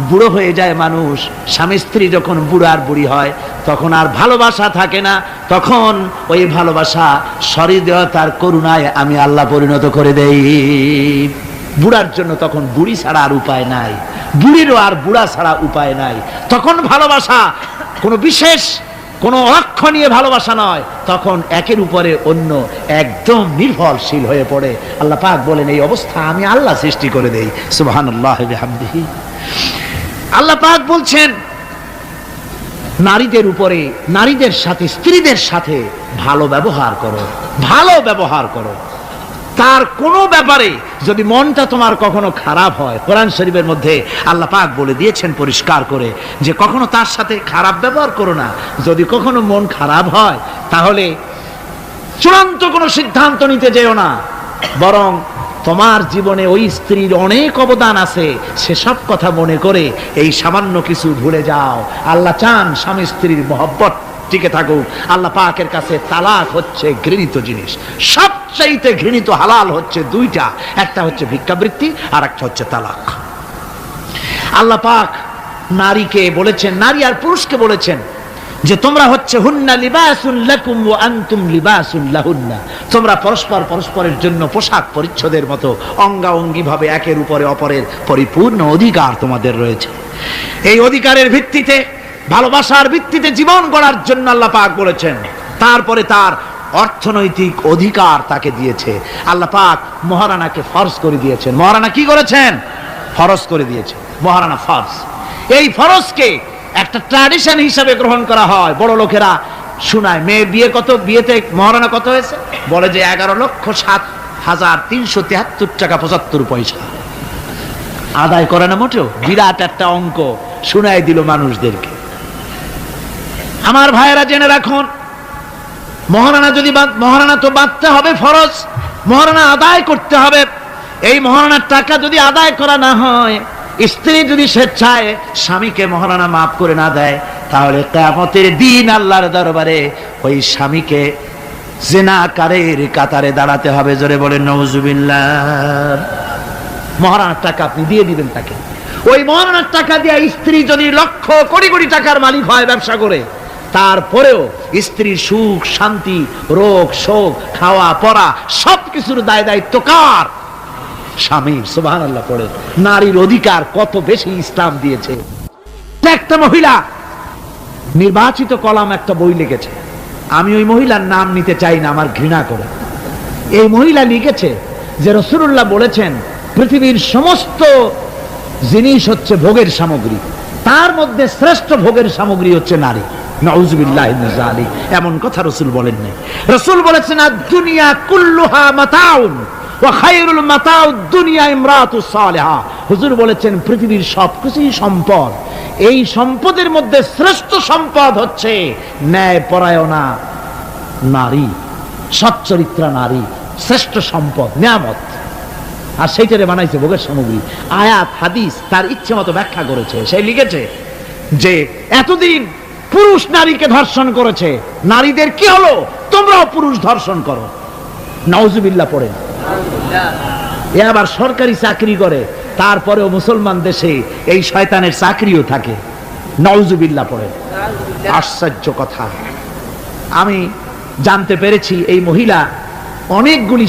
বুড়ো হয়ে যায় মানুষ, স্বামী স্ত্রী যখন বুড়ো আর বুড়ি হয়, তখন আর ভালোবাসা থাকে না, তখন ওই ভালোবাসা সহৃদয়তার করুণায় আমি আল্লাহ পরিণত করে দেই। বুড়ার জন্য তখন বুড়ি ছাড়া আর উপায় নাই, বুড়িরও আর বুড়া ছাড়া উপায় নাই। তখন ভালোবাসা কোনো বিশেষ কোনো অক্ষণীয় ভালোবাসা নয়, তখন একের উপরে অন্য একদম নির্ভরশীল হয়ে পড়ে। আল্লাহ পাক বলেন, এই অবস্থা আমি আল্লাহ সৃষ্টি করে দেই। সুবহানাল্লাহ বিহামদিহি। আল্লাহ পাক বলছেন, নারীদের উপরে, নারীদের সাথে, স্ত্রীদের সাথে ভালো ব্যবহার করো, ভালো ব্যবহার করো। তার কোনো ব্যাপারে যদি মনটা তোমার কখনো খারাপ হয়, কোরআন শরীফের মধ্যে আল্লাহ পাক বলে দিয়েছেন পরিষ্কার করে যে কখনো তার সাথে খারাপ ব্যবহার করো না। যদি কখনো মন খারাপ হয়, তাহলে চূড়ান্ত কোনো সিদ্ধান্ত নিতে যেও না, বরং তোমার জীবনে ওই স্ত্রীর অনেক অবদান আছে, সেসব কথা মনে করে এই সামান্য কিছু ভুলে যাও। আল্লাহ চান স্বামী স্ত্রীর মহব্বত টিকে থাকুক। আল্লাহ পাকের কাছে তালাক হচ্ছে ঘৃণিত জিনিস। সবচাইতে ঘৃণিত হালাল হচ্ছে দুইটা, একটা হচ্ছে ভিক্ষাবৃত্তি আর একটা হচ্ছে তালাক। আল্লাহ পাক নারীকে বলেছেন, নারী আর পুরুষকে বলেছেন যে তোমরা হচ্ছে হুন্না লিবাসুন লাকুম ওয়া আনতুম লিবাসুন লাহুন্না, তোমরা পরস্পর পরস্পরের জন্য পোশাক পরিচ্ছদের মতো অঙ্গাঅঙ্গি ভাবে একের উপরে অপরের পরিপূর্ণ অধিকার তোমাদের রয়েছে। এই অধিকারের ভিত্তিতে, ভালোবাসার ভিত্তিতে জীবন গড়ার জন্য আল্লাহ পাক বলেছেন। তারপরে তার অর্থনৈতিক অধিকার তাকে দিয়েছে। আল্লাহ পাক মহারানাকে ফরজ করে দিয়েছেন। মহারানা কি করেছেন? ফরজ করে দিয়েছে। মহারানা ফরজ, এই ফরজকে একটা ট্র্যাডিশন হিসাবে গ্রহণ করা হয়। বড় লোকেরা শোনায় মেয়ের বিয়ে কত, বিয়েতে মহারানা কত হয়েছে, বলে যে 11,07,373 টাকা 75 পয়সা। আদায় করে না মোটেও, বিরাট একটা অঙ্ক শোনায় দিল মানুষদেরকে। আমার ভাইয়েরা জেনে রাখুন, মহারানা যদি মহারানা তো বাঁধতে হবে ফরজ, মহারানা আদায় করতে হবে। এই মহারানার টাকা যদি আদায় করা না হয়, স্ত্রী যদি স্বেচ্ছায় স্বামীকে মহারানা মাফ করে না দেয়, তাহলে কিয়ামতের দিন আল্লাহর দরবারে ওই স্বামীকে জিনাকারীর কাতারে দাঁড়াতে হবে। জোরে বলেন নাউজুবিল্লাহ। মহারানার টাকা আপনি দিয়ে দিবেন তাকে। ওই মহারানার টাকা দিয়ে স্ত্রী যদি লক্ষ কোটি কোটি টাকার মালিক হয় ব্যবসা করে, তারপরেও স্ত্রীর সুখ শান্তি, রোগ শোক, খাওয়া পড়া সবকিছুর দায় দায়িত্ব কার? স্বামীর। সুবহানাল্লাহ পড়ে। নারীর অধিকার কত বেশি ইসলাম দিয়েছে। একটা মহিলা নির্বাচিত কলাম একটা বই লিখেছে, আমি ওই মহিলার নাম নিতে চাই না, আমার ঘৃণা করে। এই মহিলা লিখেছে যে রাসূলুল্লাহ বলেছেন পৃথিবীর সমস্ত জিনিস হচ্ছে ভোগের সামগ্রী, তার মধ্যে শ্রেষ্ঠ ভোগের সামগ্রী হচ্ছে নারী। নাউযুবিল্লাহি মিন যালিক, এমন কথা রাসূল বলেন নাই। রাসূল বলেছেন আদ-দুনিয়া কুল্লুহা মাতাউন ওয়া খায়রুল মাতাউদ দুনিয়া ইমরাতুস সালিহা। হুজুর বলেছেন পৃথিবীর সবকিছুই সম্পদ, এই সম্পদের মধ্যে শ্রেষ্ঠ সম্পদ হচ্ছে ন্যায়পরায়ণা নারী, সচ্চরিত্রা নারী শ্রেষ্ঠ সম্পদ, নিয়ামত। আর সেইটারে বানাইছে ভোগের সামগ্রী। আয়াত হাদিস তার ইচ্ছে মতো ব্যাখ্যা করেছে। সে লিখেছে যে এতদিন পুরুষ নারীকে ধর্ষণ করেছে, নারীদের কি হলো? তোমরাও পুরুষ ধর্ষণ করো। নাউজুবিল্লাহ পড়ে। এ আবার সরকারি চাকরি করে, তারপরেও মুসলমান দেশে এই শয়তানের চাকরিও থাকে। নাউজুবিল্লাহ পড়ে। আশ্চর্য কথা। আমি জানতে পেরেছি এই মহিলা অনেকগুলি